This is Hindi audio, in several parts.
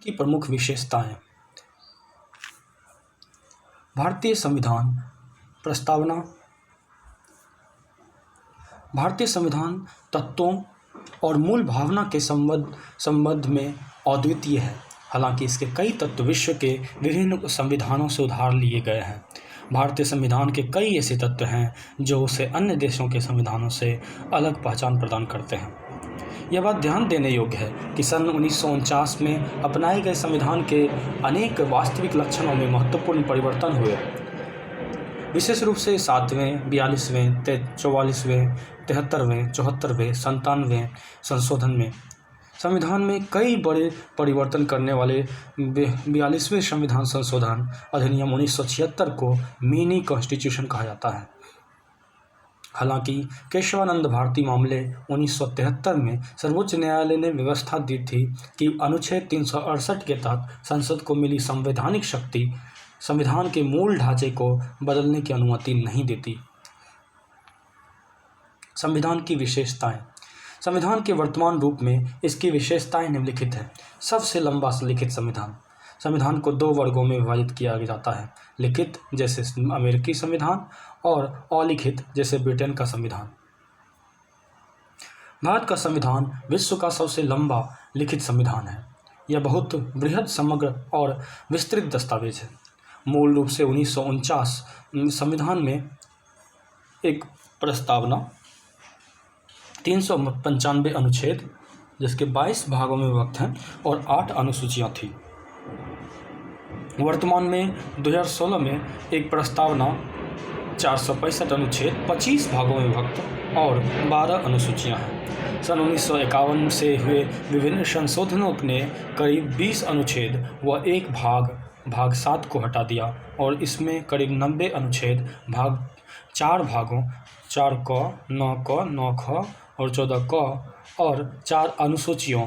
की प्रमुख विशेषताएं। भारतीय संविधान प्रस्तावना। भारतीय संविधान तत्वों और मूल भावना के संबंध में अद्वितीय है। हालांकि इसके कई तत्व विश्व के विभिन्न संविधानों से उधार लिए गए हैं। भारतीय संविधान के कई ऐसे तत्व हैं जो उसे अन्य देशों के संविधानों से अलग पहचान प्रदान करते हैं। यह बात ध्यान देने योग्य है कि सन 1949 में अपनाए गए संविधान के अनेक वास्तविक लक्षणों में महत्वपूर्ण परिवर्तन हुए। विशेष रूप से 7वें, 42वें, 44वें, 73वें, 74वें, 97वें संशोधन में संविधान में कई बड़े परिवर्तन करने वाले 42वें संविधान संशोधन अधिनियम 1976 को मिनी कॉन्स्टिट्यूशन कहा जाता है। हालांकि केशवानंद भारती मामले 1973 में सर्वोच्च न्यायालय ने व्यवस्था दी थी कि अनुच्छेद 368 के तहत संसद को मिली संवैधानिक शक्ति संविधान के मूल ढांचे को बदलने की अनुमति नहीं देती। संविधान की विशेषताएं। संविधान के वर्तमान रूप में इसकी विशेषताएं निम्नलिखित हैं। सबसे लंबा लिखित संविधान। संविधान को 2 वर्गों में विभाजित किया जाता है, लिखित जैसे अमेरिकी संविधान और अलिखित जैसे ब्रिटेन का संविधान। भारत का संविधान विश्व का सबसे लंबा लिखित संविधान है। यह बहुत बृहद, समग्र और विस्तृत दस्तावेज है। मूल रूप से 1949 संविधान में एक प्रस्तावना, 395 अनुच्छेद जिसके 22 भागों में विभक्त हैं और 8 अनुसूचियां थी। वर्तमान में 2016 में एक प्रस्तावना, 465 अनुच्छेद, 25 भागों में विभक्त और 12 अनुसूचियां हैं। सन 1951 से हुए विभिन्न संशोधनों ने करीब 20 अनुच्छेद व एक भाग 7 को हटा दिया और इसमें करीब 90 अनुच्छेद 4 भागों 4 क, 9 क, 9 ख और 14 क और 4 अनुसूचियों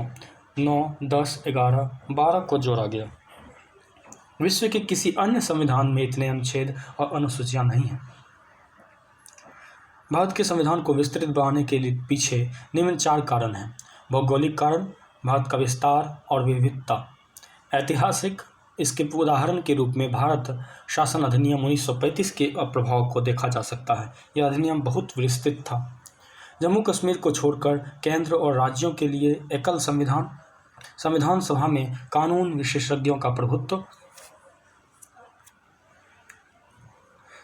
9, 10, 11, 12 को जोड़ा गया। विश्व के किसी अन्य संविधान में इतने अनुच्छेद और अनुसूचियां नहीं हैं। भारत के संविधान को विस्तृत बनाने के लिए पीछे निम्न 4 कारण हैं। भौगोलिक कारण, भारत का विस्तार और विविधता। ऐतिहासिक, इसके उदाहरण के रूप में भारत शासन अधिनियम 1935 के प्रभाव को देखा जा सकता है। यह अधिनियम बहुत विस्तृत था। जम्मू कश्मीर को छोड़कर केंद्र और राज्यों के लिए एकल संविधान सभा में कानून विशेषज्ञों का प्रभुत्व।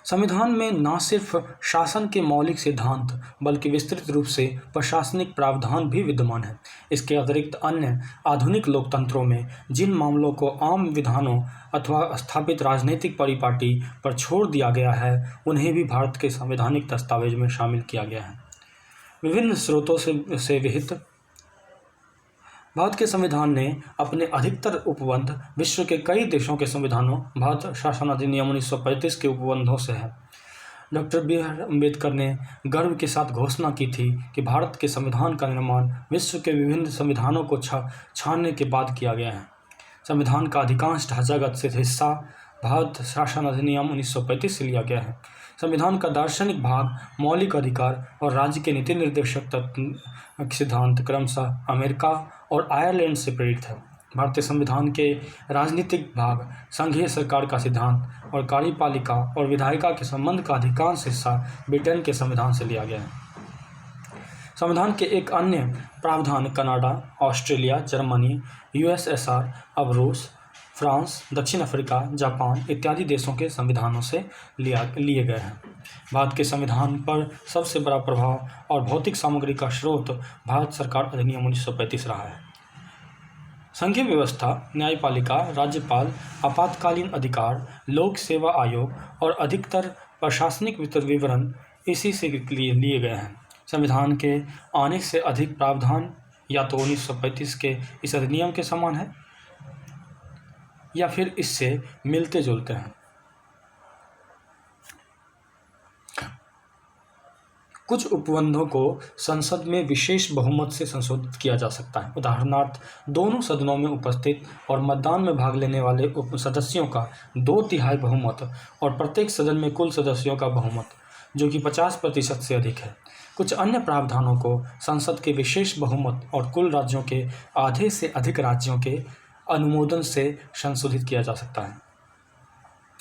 संविधान में न सिर्फ शासन के मौलिक सिद्धांत बल्कि विस्तृत रूप से प्रशासनिक प्रावधान भी विद्यमान है। इसके अतिरिक्त अन्य आधुनिक लोकतंत्रों में जिन मामलों को आम विधानों अथवा स्थापित राजनीतिक परिपाटी पर छोड़ दिया गया है, उन्हें भी भारत के संवैधानिक दस्तावेज में शामिल किया गया है। विभिन्न स्रोतों से विहित भारत के संविधान ने अपने अधिकतर उपबंध विश्व के कई देशों के संविधानों, भारत शासन अधिनियम 1935 के उपबंधों से है। Doctor B R. अम्बेडकर ने गर्व के साथ घोषणा की थी कि भारत के संविधान का निर्माण विश्व के विभिन्न संविधानों को छानने के बाद किया गया है। संविधान का अधिकांश ढांचागत से हिस्सा भारत शासन अधिनियम 1935 से लिया गया है। संविधान का दार्शनिक भाग, मौलिक अधिकार और राज्य के नीति निर्देशक सिद्धांत क्रमशः अमेरिका और आयरलैंड से प्रेरित है। भारतीय संविधान के राजनीतिक भाग, संघीय सरकार का सिद्धांत और कार्यपालिका और विधायिका के संबंध का अधिकांश हिस्सा ब्रिटेन के संविधान से लिया गया है। संविधान के एक अन्य प्रावधान कनाडा, ऑस्ट्रेलिया, जर्मनी, यूएसएसआर, अब रूस, फ्रांस, दक्षिण अफ्रीका, जापान इत्यादि देशों के संविधानों से लिए गए हैं। भारत के संविधान पर सबसे बड़ा प्रभाव और भौतिक सामग्री का स्रोत भारत सरकार अधिनियम 1935 रहा है। संघीय व्यवस्था, न्यायपालिका, राज्यपाल, आपातकालीन अधिकार, लोक सेवा आयोग और अधिकतर प्रशासनिक विवरण इसी से लिए गए हैं। संविधान के आने से अधिक प्रावधान या तो 1935 के इस अधिनियम के समान है या फिर इससे मिलते जुलते हैं। कुछ उपबंधों को संसद में विशेष बहुमत से संशोधित किया जा सकता है। उदाहरणार्थ, दोनों सदनों में उपस्थित और मतदान में भाग लेने वाले सदस्यों का 2/3 बहुमत और प्रत्येक सदन में कुल सदस्यों का बहुमत, जो कि 50% से अधिक है। कुछ अन्य प्रावधानों को संसद के विशेष बहुमत और कुल राज्यों के आधे से अधिक राज्यों के अनुमोदन से संशोधित किया जा सकता है।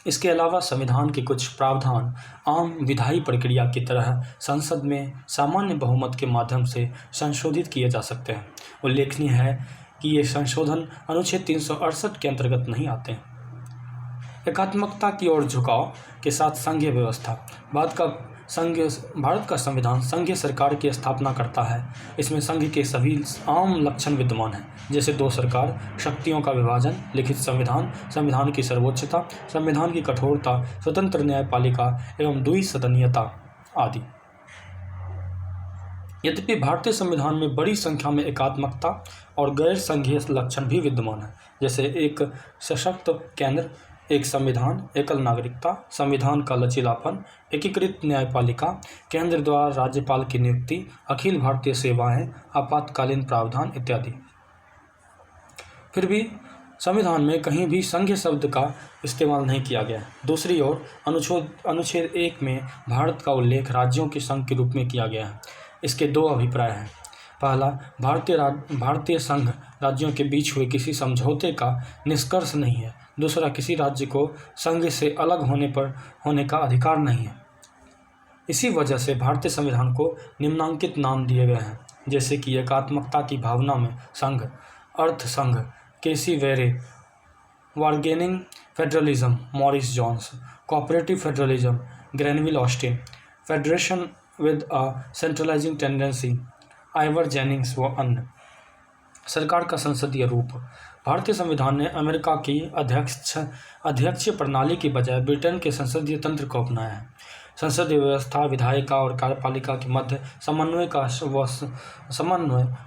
इसके अलावा संविधान के कुछ प्रावधान आम विधायी प्रक्रिया की तरह संसद में सामान्य बहुमत के माध्यम से संशोधित किए जा सकते हैं। उल्लेखनीय है कि ये संशोधन अनुच्छेद 368 के अंतर्गत नहीं आते हैं। एकात्मकता की ओर झुकाव के साथ संघीय व्यवस्था। भारत का संविधान संघीय सरकार की स्थापना करता है। इसमें संघ के सभी आम लक्षण विद्यमान हैं, जैसे दो सरकार, शक्तियों का विभाजन, लिखित संविधान, संविधान की सर्वोच्चता, संविधान की कठोरता, स्वतंत्र न्यायपालिका एवं द्विसदनीयता आदि। यद्यपि भारतीय संविधान में बड़ी संख्या में एकात्मकता और गैर संघीय लक्षण भी विद्यमान हैं, जैसे एक सशक्त केंद्र, एक संविधान, एकल नागरिकता, संविधान का लचीलापन, एकीकृत न्यायपालिका, केंद्र द्वारा राज्यपाल की नियुक्ति, अखिल भारतीय सेवाएं, आपातकालीन प्रावधान इत्यादि। फिर भी संविधान में कहीं भी संघीय शब्द का इस्तेमाल नहीं किया गया। दूसरी ओर अनुच्छेद 1 में भारत का उल्लेख राज्यों के संघ के रूप में किया गया है। इसके दो अभिप्राय हैं। पहला, भारतीय संघ राज्यों के बीच हुए किसी समझौते का निष्कर्ष नहीं है। दूसरा, किसी राज्य को संघ से अलग होने का अधिकार नहीं है। इसी वजह से भारतीय संविधान को निम्नांकित नाम दिए गए हैं, जैसे कि एकात्मकता की भावना में संघ, अर्थ संघ, K C Wheare, bargaining federalism, Morris Jones, cooperative federalism, Granville Austin, federation with a centralising tendency, Ivor Jennings व अन्य। सरकार का संसदीय रूप। भारतीय संविधान ने अमेरिका की अध्यक्षीय प्रणाली की बजाय ब्रिटेन के संसदीय तंत्र को अपनाया है। संसदीय व्यवस्था विधायिका और कार्यपालिका के मध्य समन्वय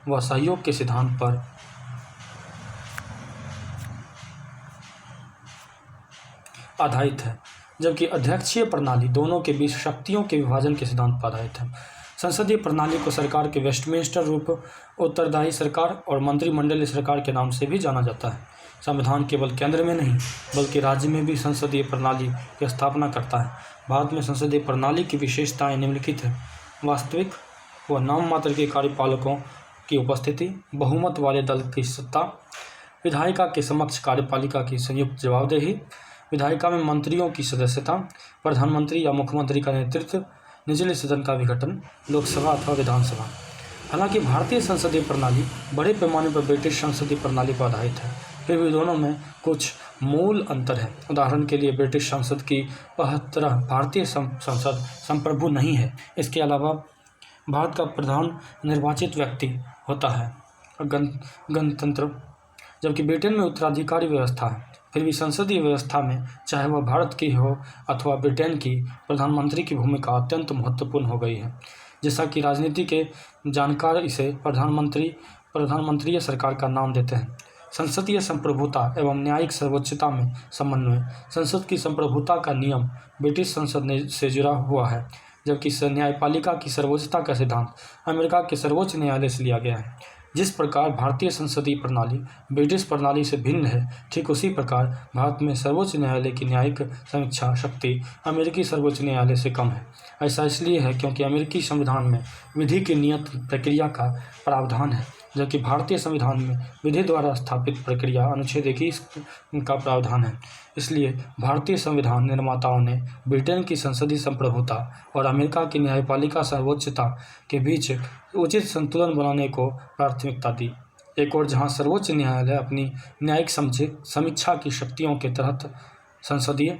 व सहयोग के सिद्धांत पर आधारित है, जबकि अध्यक्षीय प्रणाली दोनों के बीच शक्तियों के विभाजन के सिद्धांत पर आधारित है। संसदीय प्रणाली को सरकार के वेस्टमिंस्टर रूप, उत्तरदायी सरकार और मंत्रिमंडलीय सरकार के नाम से भी जाना जाता है। संविधान केवल केंद्र में नहीं बल्कि राज्य में भी संसदीय प्रणाली की स्थापना करता है। भारत में संसदीय प्रणाली की विशेषताएं निम्नलिखित हैं। वास्तविक व नाम मात्र के कार्यपालकों की उपस्थिति, बहुमत वाले दल की सत्ता, विधायिका के समक्ष कार्यपालिका की संयुक्त जवाबदेही, विधायिका में मंत्रियों की सदस्यता, प्रधानमंत्री या मुख्यमंत्री का नेतृत्व, निचले सदन का विघटन, लोकसभा अथवा विधानसभा। हालांकि भारतीय संसदीय प्रणाली बड़े पैमाने पर ब्रिटिश संसदीय प्रणाली पर आधारित है, फिर भी दोनों में कुछ मूल अंतर है। उदाहरण के लिए ब्रिटिश संसद की तरह भारतीय संसद संप्रभु नहीं है। इसके अलावा भारत का प्रधान निर्वाचित व्यक्ति होता है, गणतंत्र, जबकि ब्रिटेन में उत्तराधिकारी व्यवस्था है। फिर भी संसदीय व्यवस्था में, चाहे वह भारत की हो अथवा ब्रिटेन की, प्रधानमंत्री की भूमिका अत्यंत महत्वपूर्ण हो गई है। जैसा कि राजनीति के जानकार इसे प्रधानमंत्रीय सरकार का नाम देते हैं। संसदीय संप्रभुता एवं न्यायिक सर्वोच्चता में समन्वय। संसद की संप्रभुता का नियम ब्रिटिश संसद से जुड़ा हुआ है, जबकि न्यायपालिका की सर्वोच्चता का सिद्धांत अमेरिका के सर्वोच्च न्यायालय से लिया गया है। जिस प्रकार भारतीय संसदीय प्रणाली ब्रिटिश प्रणाली से भिन्न है, ठीक उसी प्रकार भारत में सर्वोच्च न्यायालय की न्यायिक समीक्षा शक्ति अमेरिकी सर्वोच्च न्यायालय से कम है। ऐसा इसलिए है क्योंकि अमेरिकी संविधान में विधि की नियत प्रक्रिया का प्रावधान है, जबकि भारतीय संविधान में विधि द्वारा स्थापित प्रक्रिया अनुच्छेद 21 का प्रावधान है। इसलिए भारतीय संविधान निर्माताओं ने ब्रिटेन की संसदीय संप्रभुता और अमेरिका की न्यायपालिका सर्वोच्चता के बीच उचित संतुलन बनाने को प्राथमिकता दी। एक और जहां सर्वोच्च न्यायालय अपनी न्यायिक समीक्षा की शक्तियों के तहत संसदीय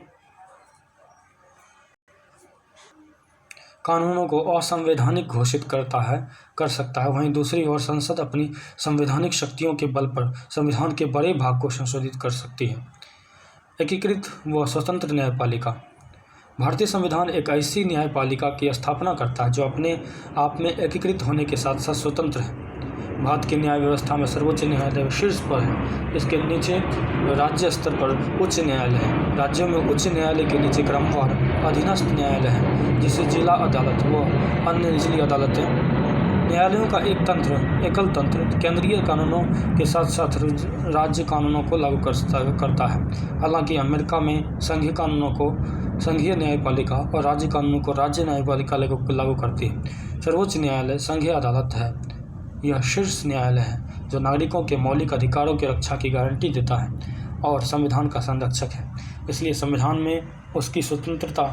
कानूनों को असंवैधानिक घोषित कर सकता है, वहीं दूसरी ओर संसद अपनी संवैधानिक शक्तियों के बल पर संविधान के बड़े भाग को संशोधित कर सकती है। एकीकृत व स्वतंत्र न्यायपालिका। भारतीय संविधान एक ऐसी न्यायपालिका की स्थापना करता है जो अपने आप में एकीकृत होने के साथ साथ स्वतंत्र है। भारत की न्याय व्यवस्था में सर्वोच्च न्यायालय शीर्ष पर है। इसके नीचे राज्य स्तर पर उच्च न्यायालय है। राज्यों में उच्च न्यायालय के नीचे क्रमवार अधीनस्थ न्यायालय है, जिसे जिला अदालत व अन्य निचली अदालतें। न्यायालयों का एकल तंत्र केंद्रीय कानूनों के साथ साथ राज्य कानूनों को लागू करता है। हालांकि अमेरिका में संघीय कानूनों को संघीय न्यायपालिका और राज्य कानूनों को राज्य न्यायपालिका लागू करती है। सर्वोच्च न्यायालय संघीय अदालत है, यह शीर्ष न्यायालय है। जो नागरिकों के मौलिक अधिकारों की रक्षा की गारंटी देता है और संविधान का संरक्षक है। इसलिए संविधान में उसकी स्वतंत्रता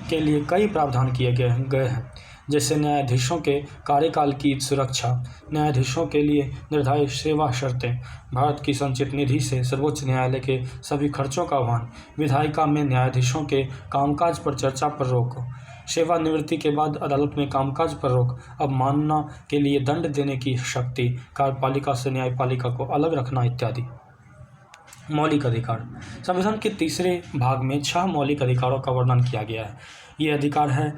के लिए कई प्रावधान किए गए हैं, जैसे न्यायाधीशों के कार्यकाल की सुरक्षा, न्यायाधीशों के लिए निर्धारित सेवा शर्तें, भारत की संचित निधि से सर्वोच्च न्यायालय के सभी खर्चों का वहन, विधायिका में न्यायाधीशों के कामकाज पर चर्चा पर रोक, सेवानिवृत्ति के बाद अदालत में कामकाज पर रोक, अवमानना के लिए दंड देने की शक्ति, कार्यपालिका से न्यायपालिका को अलग रखना इत्यादि। मौलिक अधिकार। संविधान के तीसरे भाग में 6 मौलिक अधिकारों का वर्णन किया गया है। ये अधिकार है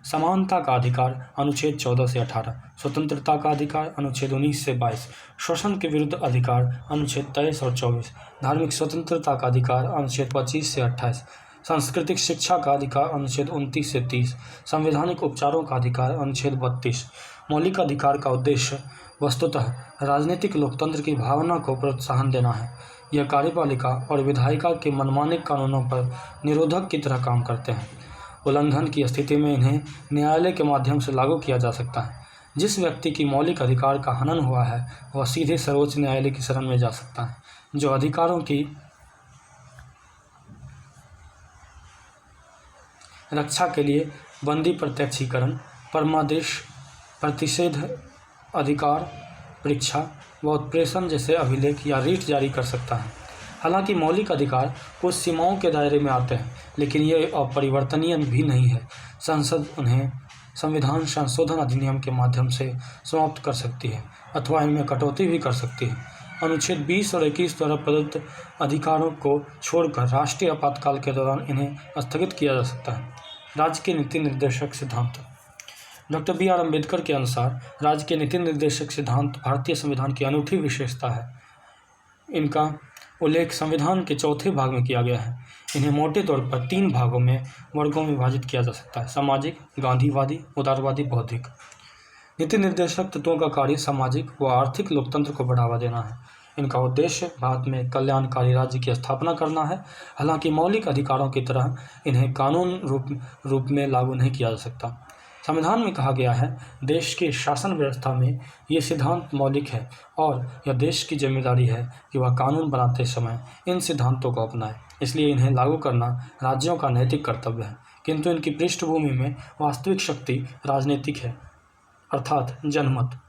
समानता का अधिकार अनुच्छेद 14 से 18, स्वतंत्रता का अधिकार अनुच्छेद 19 से 22, शोषण के विरुद्ध अधिकार अनुच्छेद 23 और 24, धार्मिक स्वतंत्रता का अधिकार अनुच्छेद 25 से 28, सांस्कृतिक शिक्षा का अधिकार अनुच्छेद 29 से 30, संवैधानिक उपचारों का अधिकार अनुच्छेद 32। मौलिक अधिकार का उद्देश्य वस्तुतः राजनीतिक लोकतंत्र की भावना को प्रोत्साहन देना है। यह कार्यपालिका और विधायिका के मनमाने कानूनों पर निरोधक की तरह काम करते हैं। उल्लंघन की स्थिति में इन्हें न्यायालय के माध्यम से लागू किया जा सकता है। जिस व्यक्ति की मौलिक अधिकार का हनन हुआ है वह सीधे सर्वोच्च न्यायालय की शरण में जा सकता है, जो अधिकारों की रक्षा के लिए बंदी प्रत्यक्षीकरण, परमादेश, प्रतिषेध अधिकार, परीक्षा व उत्प्रेषण जैसे अभिलेख या रीट जारी कर सकता है। हालांकि मौलिक अधिकार कुछ सीमाओं के दायरे में आते हैं, लेकिन ये अपरिवर्तनीय भी नहीं है। संसद उन्हें संविधान संशोधन अधिनियम के माध्यम से समाप्त कर सकती है अथवा इनमें कटौती भी कर सकती है। अनुच्छेद 20 और 21 द्वारा प्रदत्त अधिकारों को छोड़कर राष्ट्रीय आपातकाल के दौरान इन्हें स्थगित किया जा सकता है। राज्य के नीति निर्देशक सिद्धांत। Doctor B.R. अम्बेडकर के अनुसार राज्य के नीति निर्देशक सिद्धांत भारतीय संविधान की अनूठी विशेषता है। इनका उल्लेख संविधान के चौथे भाग में किया गया है। इन्हें मोटे तौर पर 3 भागों में वर्गों में विभाजित किया जा सकता है: सामाजिक, गांधीवादी, उदारवादी, बौद्धिक। नीति निर्देशक तत्वों का कार्य सामाजिक व आर्थिक लोकतंत्र को बढ़ावा देना है। इनका उद्देश्य भारत में कल्याणकारी राज्य की स्थापना करना है। हालांकि मौलिक अधिकारों की तरह इन्हें कानून रूप में लागू नहीं किया जा सकता। संविधान में कहा गया है, देश की शासन व्यवस्था में ये सिद्धांत मौलिक है और यह देश की जिम्मेदारी है कि वह कानून बनाते समय इन सिद्धांतों को अपनाए। इसलिए इन्हें लागू करना राज्यों का नैतिक कर्तव्य है, किंतु इनकी पृष्ठभूमि में वास्तविक शक्ति राजनीतिक है, अर्थात जनमत।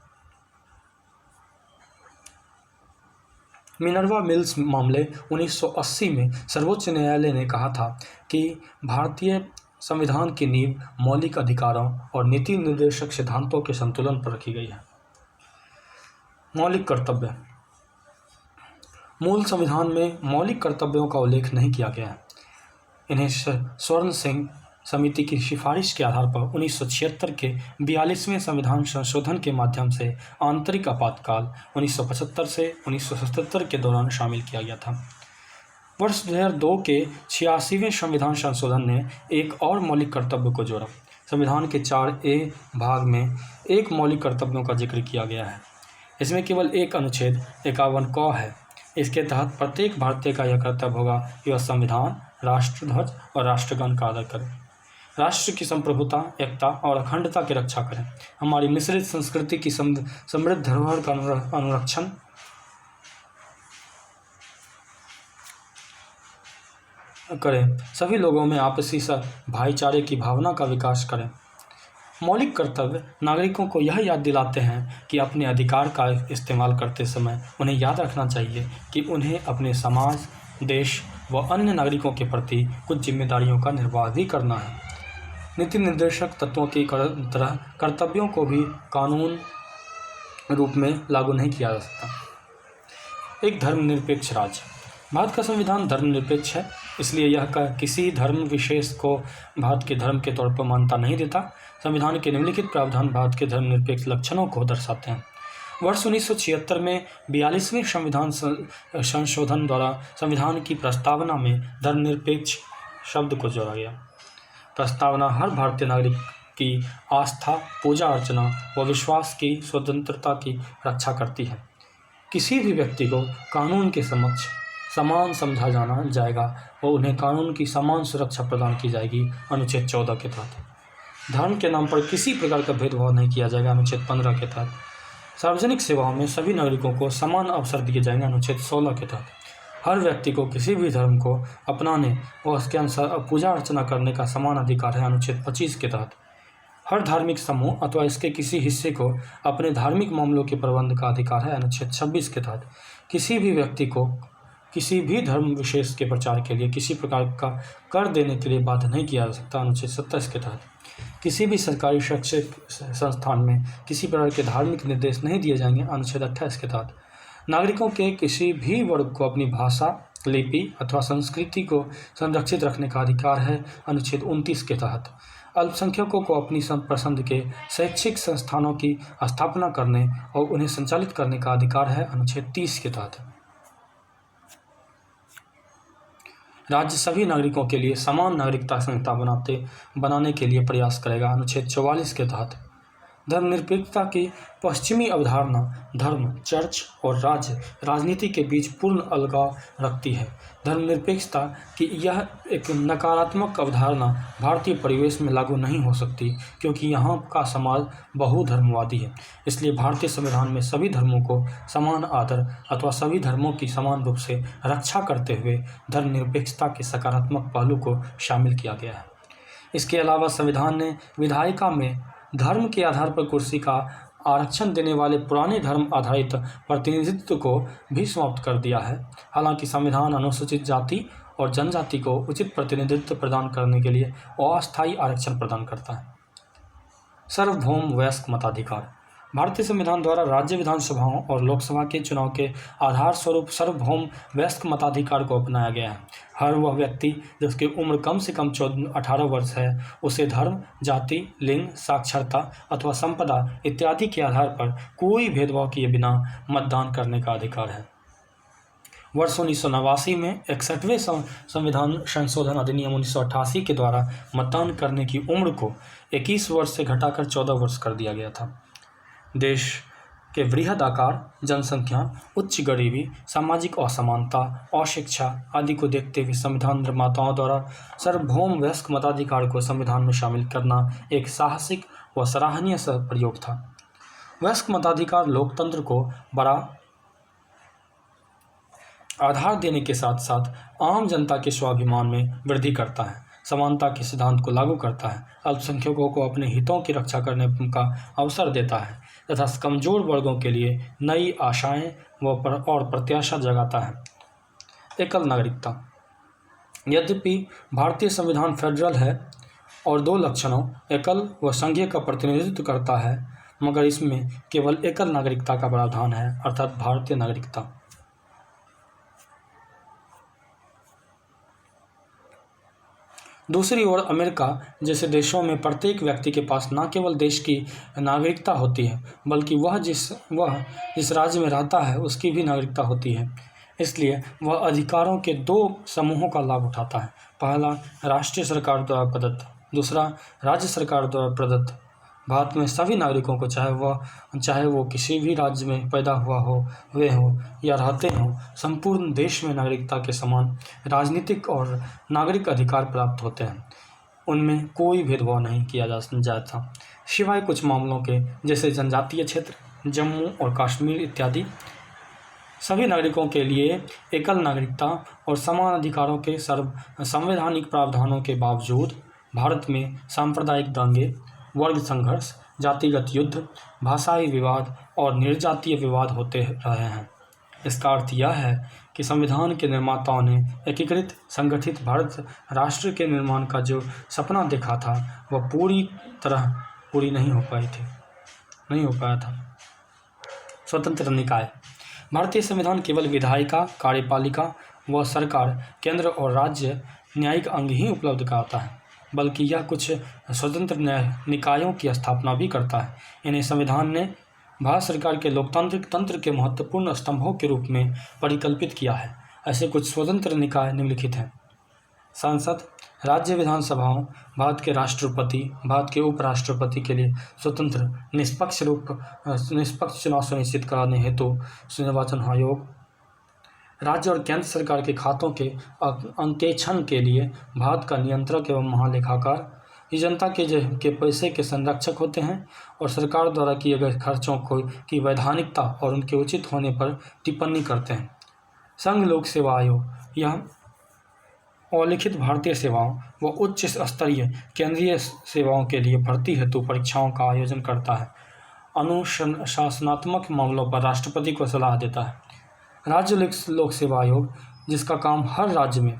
मिनर्वा मिल्स मामले 1980 में सर्वोच्च न्यायालय ने कहा था कि भारतीय संविधान की नींव मौलिक अधिकारों और नीति निर्देशक सिद्धांतों के संतुलन पर रखी गई है। मौलिक कर्तव्य। मूल संविधान में मौलिक कर्तव्यों का उल्लेख नहीं किया गया है। इन्हें स्वर्ण सिंह समिति की सिफारिश के आधार पर 1976 के 42वें संविधान संशोधन के माध्यम से आंतरिक आपातकाल 1975 से 1977 के दौरान शामिल किया गया था। वर्ष 2002 के 86वें संविधान संशोधन ने एक और मौलिक कर्तव्य को जोड़ा। संविधान के 4A भाग में एक मौलिक कर्तव्यों का जिक्र किया गया है। इसमें केवल एक अनुच्छेद 51 क है। इसके तहत प्रत्येक भारतीय का यह कर्तव्य होगा कि वह संविधान, राष्ट्रध्वज और राष्ट्रगान का आदर करें, राष्ट्र की संप्रभुता, एकता और अखंडता की रक्षा करें, हमारी मिश्रित संस्कृति की समृद्ध धरोहर का अनुरक्षण करें, सभी लोगों में आपसी भाईचारे की भावना का विकास करें। मौलिक कर्तव्य नागरिकों को यह याद दिलाते हैं कि अपने अधिकार का इस्तेमाल करते समय उन्हें याद रखना चाहिए कि उन्हें अपने समाज, देश व अन्य नागरिकों के प्रति कुछ जिम्मेदारियों का निर्वाह भी करना है। नीति निर्देशक तत्वों की तरह कर्तव्यों को भी कानून रूप में लागू नहीं किया जा सकता। एक धर्मनिरपेक्ष राज्य। भारत का संविधान धर्मनिरपेक्ष है, इसलिए यह किसी धर्म विशेष को भारत के धर्म के तौर पर मान्यता नहीं देता। संविधान के निम्नलिखित प्रावधान भारत के धर्मनिरपेक्ष लक्षणों को दर्शाते हैं। वर्ष 1976 में 42वें संविधान संशोधन द्वारा संविधान की प्रस्तावना में धर्मनिरपेक्ष शब्द को जोड़ा गया। प्रस्तावना हर भारतीय नागरिक की आस्था, पूजा अर्चना व विश्वास की स्वतंत्रता की रक्षा करती है। किसी भी व्यक्ति को कानून के समक्ष समान समझा जाना जाएगा और उन्हें कानून की समान सुरक्षा प्रदान की जाएगी। अनुच्छेद 14 के तहत धर्म के नाम पर किसी प्रकार का भेदभाव नहीं किया जाएगा। अनुच्छेद 15 के तहत सार्वजनिक सेवाओं में सभी नागरिकों को समान अवसर दिए जाएंगे, अनुच्छेद 16 के तहत। हर व्यक्ति को किसी भी धर्म को अपनाने और उसके अनुसार पूजा अर्चना करने का समान अधिकार है, अनुच्छेद 25 के तहत। हर धार्मिक समूह अथवा इसके किसी हिस्से को अपने धार्मिक मामलों के प्रबंध का अधिकार है, अनुच्छेद 26 के तहत। किसी भी व्यक्ति को किसी भी धर्म विशेष के प्रचार के लिए किसी प्रकार का कर देने के लिए बाध्य नहीं किया जा सकता, अनुच्छेद 27 के तहत। किसी भी सरकारी शैक्षिक संस्थान में किसी प्रकार के धार्मिक निर्देश नहीं दिए जाएंगे, अनुच्छेद 28 के तहत। नागरिकों के किसी भी वर्ग को अपनी भाषा, लिपि अथवा संस्कृति को संरक्षित रखने का अधिकार है, अनुच्छेद 29 के तहत। अल्पसंख्यकों को अपनी पसंद के शैक्षिक संस्थानों की स्थापना करने और उन्हें संचालित करने का अधिकार है, अनुच्छेद 30 के तहत। राज्य सभी नागरिकों के लिए समान नागरिकता संहिता बनाने के लिए प्रयास करेगा, अनुच्छेद 44 के तहत। धर्मनिरपेक्षता की पश्चिमी अवधारणा धर्म, चर्च और राजनीति के बीच पूर्ण अलगाव रखती है। धर्मनिरपेक्षता की यह एक नकारात्मक अवधारणा भारतीय परिवेश में लागू नहीं हो सकती, क्योंकि यहाँ का समाज बहुधर्मवादी है। इसलिए भारतीय संविधान में सभी धर्मों को समान आदर अथवा सभी धर्मों की समान रूप से रक्षा करते हुए धर्मनिरपेक्षता के सकारात्मक पहलू को शामिल किया गया है। इसके अलावा संविधान ने विधायिका में धर्म के आधार पर कुर्सी का आरक्षण देने वाले पुराने धर्म आधारित प्रतिनिधित्व को भी समाप्त कर दिया है। हालांकि संविधान अनुसूचित जाति और जनजाति को उचित प्रतिनिधित्व प्रदान करने के लिए अस्थायी आरक्षण प्रदान करता है। सार्वभौम वयस्क मताधिकार भारतीय संविधान द्वारा राज्य विधानसभाओं और लोकसभा के चुनाव के आधार स्वरूप सार्वभौम वयस्क मताधिकार को अपनाया गया है। हर वह व्यक्ति जिसकी उम्र कम से कम 18 वर्ष है, उसे धर्म, जाति, लिंग, साक्षरता अथवा संपदा इत्यादि के आधार पर कोई भेदभाव किए बिना मतदान करने का अधिकार है। वर्ष 1989 में 61वें संविधान संशोधन अधिनियम 1988 के द्वारा मतदान करने की उम्र को 21 वर्ष से घटाकर 14 वर्ष कर दिया गया था। देश के वृहद आकार, जनसंख्या, उच्च गरीबी, सामाजिक असमानता, अशिक्षा आदि को देखते हुए संविधान निर्माताओं द्वारा सार्वभौम वयस्क मताधिकार को संविधान में शामिल करना एक साहसिक व सराहनीय प्रयोग था। वयस्क मताधिकार लोकतंत्र को बड़ा आधार देने के साथ साथ आम जनता के स्वाभिमान में वृद्धि करता है, समानता के सिद्धांत को लागू करता है, अल्पसंख्यकों को अपने हितों की रक्षा करने का अवसर देता है तथा कमजोर वर्गों के लिए नई आशाएं और प्रत्याशा जगाता है। एकल नागरिकता यद्यपि भारतीय संविधान फेडरल है और दो लक्षणों एकल व संघीय का प्रतिनिधित्व करता है, मगर इसमें केवल एकल नागरिकता का प्रावधान है, अर्थात भारतीय नागरिकता। दूसरी ओर अमेरिका जैसे देशों में प्रत्येक व्यक्ति के पास न केवल देश की नागरिकता होती है, बल्कि वह जिस राज्य में रहता है उसकी भी नागरिकता होती है। इसलिए वह अधिकारों के दो समूहों का लाभ उठाता है। पहला राष्ट्रीय सरकार द्वारा प्रदत्त, दूसरा राज्य सरकार द्वारा प्रदत्त। भारत में सभी नागरिकों को चाहे वो किसी भी राज्य में पैदा हुए हो या रहते हों, संपूर्ण देश में नागरिकता के समान राजनीतिक और नागरिक अधिकार प्राप्त होते हैं। उनमें कोई भेदभाव नहीं किया जाता, सिवाय कुछ मामलों के, जैसे जनजातीय क्षेत्र, जम्मू और कश्मीर इत्यादि। सभी नागरिकों के लिए एकल नागरिकता और समान अधिकारों के संवैधानिक प्रावधानों के बावजूद भारत में सांप्रदायिक दंगे, वर्ग संघर्ष, जातिगत युद्ध, भाषाई विवाद और निर्जातीय विवाद होते रहे हैं। इसका अर्थ यह है कि संविधान के निर्माताओं ने एकीकृत संगठित भारत राष्ट्र के निर्माण का जो सपना देखा था वह पूरी तरह पूरी नहीं हो पाया था। स्वतंत्र निकाय भारतीय संविधान केवल विधायिका, कार्यपालिका व सरकार, केंद्र और राज्य न्यायिक अंग ही उपलब्ध कराता है, बल्कि यह कुछ स्वतंत्र निकायों की स्थापना भी करता है। इन्हें संविधान ने भारत सरकार के लोकतांत्रिक तंत्र के महत्वपूर्ण स्तंभों के रूप में परिकल्पित किया है। ऐसे कुछ स्वतंत्र निकाय निम्नलिखित हैं: संसद, राज्य विधानसभाओं, भारत के राष्ट्रपति, भारत के उपराष्ट्रपति के लिए स्वतंत्र निष्पक्ष चुनाव सुनिश्चित कराने हेतु निर्वाचन आयोग, राज्य और केंद्र सरकार के खातों के अंकेक्षण के लिए भारत का नियंत्रक एवं महालेखाकार, ये जनता के पैसे के संरक्षक होते हैं और सरकार द्वारा किए गए खर्चों की वैधानिकता और उनके उचित होने पर टिप्पणी करते हैं। संघ लोक सेवा आयोग यह अलिखित भारतीय सेवाओं व उच्च स्तरीय केंद्रीय सेवाओं के लिए भर्ती हेतु परीक्षाओं का आयोजन करता है। अनुशासनात्मक मामलों पर राष्ट्रपति को सलाह देता है। राज्य लोक सेवा आयोग जिसका काम हर राज्य में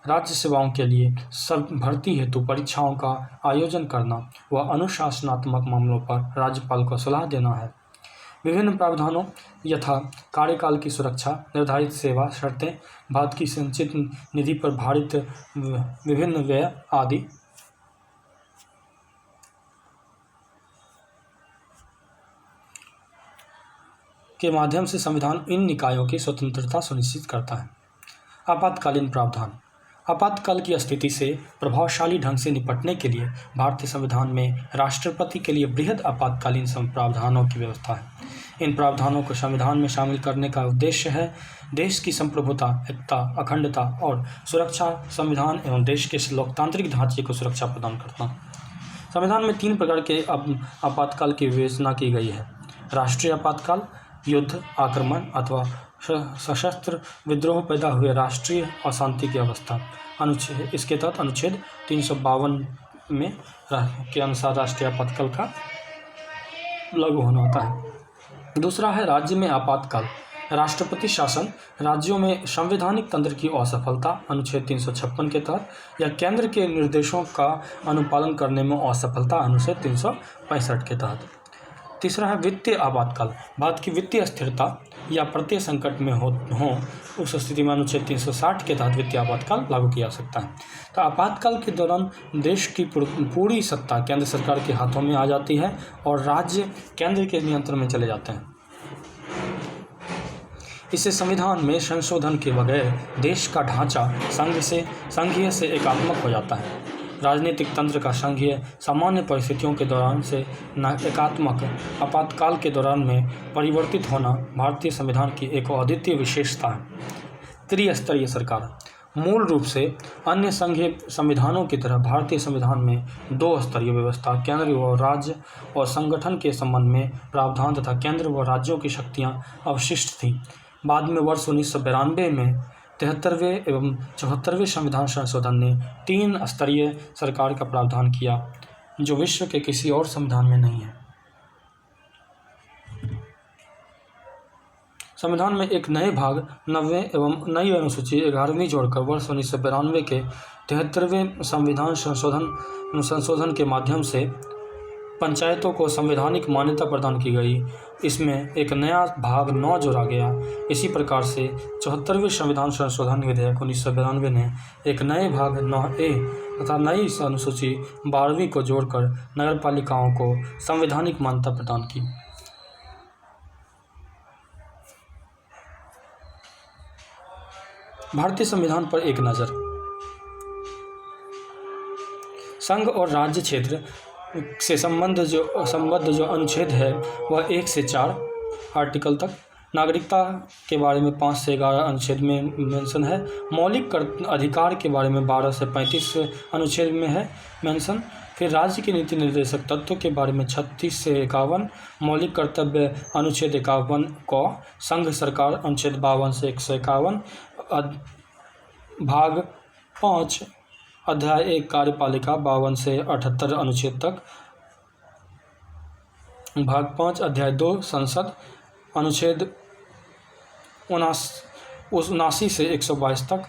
राज्य सेवाओं के लिए सब भर्ती हेतु परीक्षाओं का आयोजन करना व अनुशासनात्मक मामलों पर राज्यपाल को सलाह देना है। विभिन्न प्रावधानों यथा कार्यकाल की सुरक्षा, निर्धारित सेवा शर्तें, भारत की संचित निधि पर भारित विभिन्न व्यय आदि के माध्यम से संविधान इन निकायों की स्वतंत्रता सुनिश्चित करता है। आपातकालीन प्रावधान आपातकाल की स्थिति से प्रभावशाली ढंग से निपटने के लिए भारतीय संविधान में राष्ट्रपति के लिए बृहद आपातकालीन प्रावधानों की व्यवस्था है। इन प्रावधानों को संविधान में शामिल करने का उद्देश्य है देश की संप्रभुता, एकता, अखंडता और सुरक्षा, संविधान एवं देश के लोकतांत्रिक ढांचे को सुरक्षा प्रदान करना। संविधान में 3 प्रकार के आपातकाल की विवेचना की गई है। राष्ट्रीय आपातकाल, युद्ध, आक्रमण अथवा सशस्त्र विद्रोह पैदा हुए राष्ट्रीय अशांति की अवस्था। इसके तहत अनुच्छेद 352 में के अनुसार राष्ट्रीय आपातकाल का लागू होना होता है। दूसरा है राज्य में आपातकाल। राष्ट्रपति शासन, राज्यों में संवैधानिक तंत्र की असफलता अनुच्छेद 356 के तहत या केंद्र के निर्देशों का अनुपालन करने में असफलता अनुच्छेद 365 के तहत। तीसरा है वित्तीय आपातकाल। भारत की वित्तीय स्थिरता या प्रत्यय संकट में हो उस स्थिति में अनुच्छेद 360 के तहत वित्तीय आपातकाल लागू किया जा सकता है। तो आपातकाल के दौरान देश की पूरी सत्ता केंद्र सरकार के हाथों में आ जाती है और राज्य केंद्र के नियंत्रण में चले जाते हैं। इससे संविधान में संशोधन के बगैर देश का ढांचा संघीय से एकात्मक हो जाता है। राजनीतिक तंत्र का संघीय सामान्य परिस्थितियों के दौरान से एकात्मक आपातकाल के दौरान में परिवर्तित होना भारतीय संविधान की एक अद्वितीय विशेषता है। त्रिस्तरीय सरकार मूल रूप से अन्य संघीय संविधानों की तरह भारतीय संविधान में 2 स्तरीय व्यवस्था, केंद्र व राज्य और संगठन के संबंध में प्रावधान तथा केंद्र व राज्यों की शक्तियाँ अवशिष्ट थीं। बाद में वर्ष 1992 में 73वें एवं 74वें संविधान संशोधन ने 3 स्तरीय सरकार का प्रावधान किया, जो विश्व के किसी और संविधान में नहीं है। संविधान में एक नए भाग 90 एवं नई अनुसूची 11वीं जोड़कर वर्ष 1992 के 73वें संविधान संशोधन के माध्यम से पंचायतों को संवैधानिक मान्यता प्रदान की गई। इसमें एक नया भाग 9 जोड़ा गया। इसी प्रकार से 74वें संविधान संशोधन विधेयक 1992 ने एक नए भाग 9A तथा नई अनुसूची 12वीं को जोड़कर नगरपालिकाओं को संवैधानिक मान्यता प्रदान की। भारतीय संविधान पर एक नज़र। संघ और राज्य क्षेत्र से संबद्ध जो अनुच्छेद है वह 1 से 4 आर्टिकल तक। नागरिकता के बारे में 5 से 11 अनुच्छेद में मेंशन है। मौलिक अधिकार के बारे में 12 से 35 अनुच्छेद में है मेंशन। फिर राज्य के नीति निर्देशक तत्व के बारे में 36 से 51। मौलिक कर्तव्य अनुच्छेद 51 को। संघ सरकार अनुच्छेद 52 से 151। भाग 5 अध्याय 1 कार्यपालिका 52 से 78 अनुच्छेद तक। भाग 5 अध्याय 2 संसद अनुच्छेद 79 से 122 तक।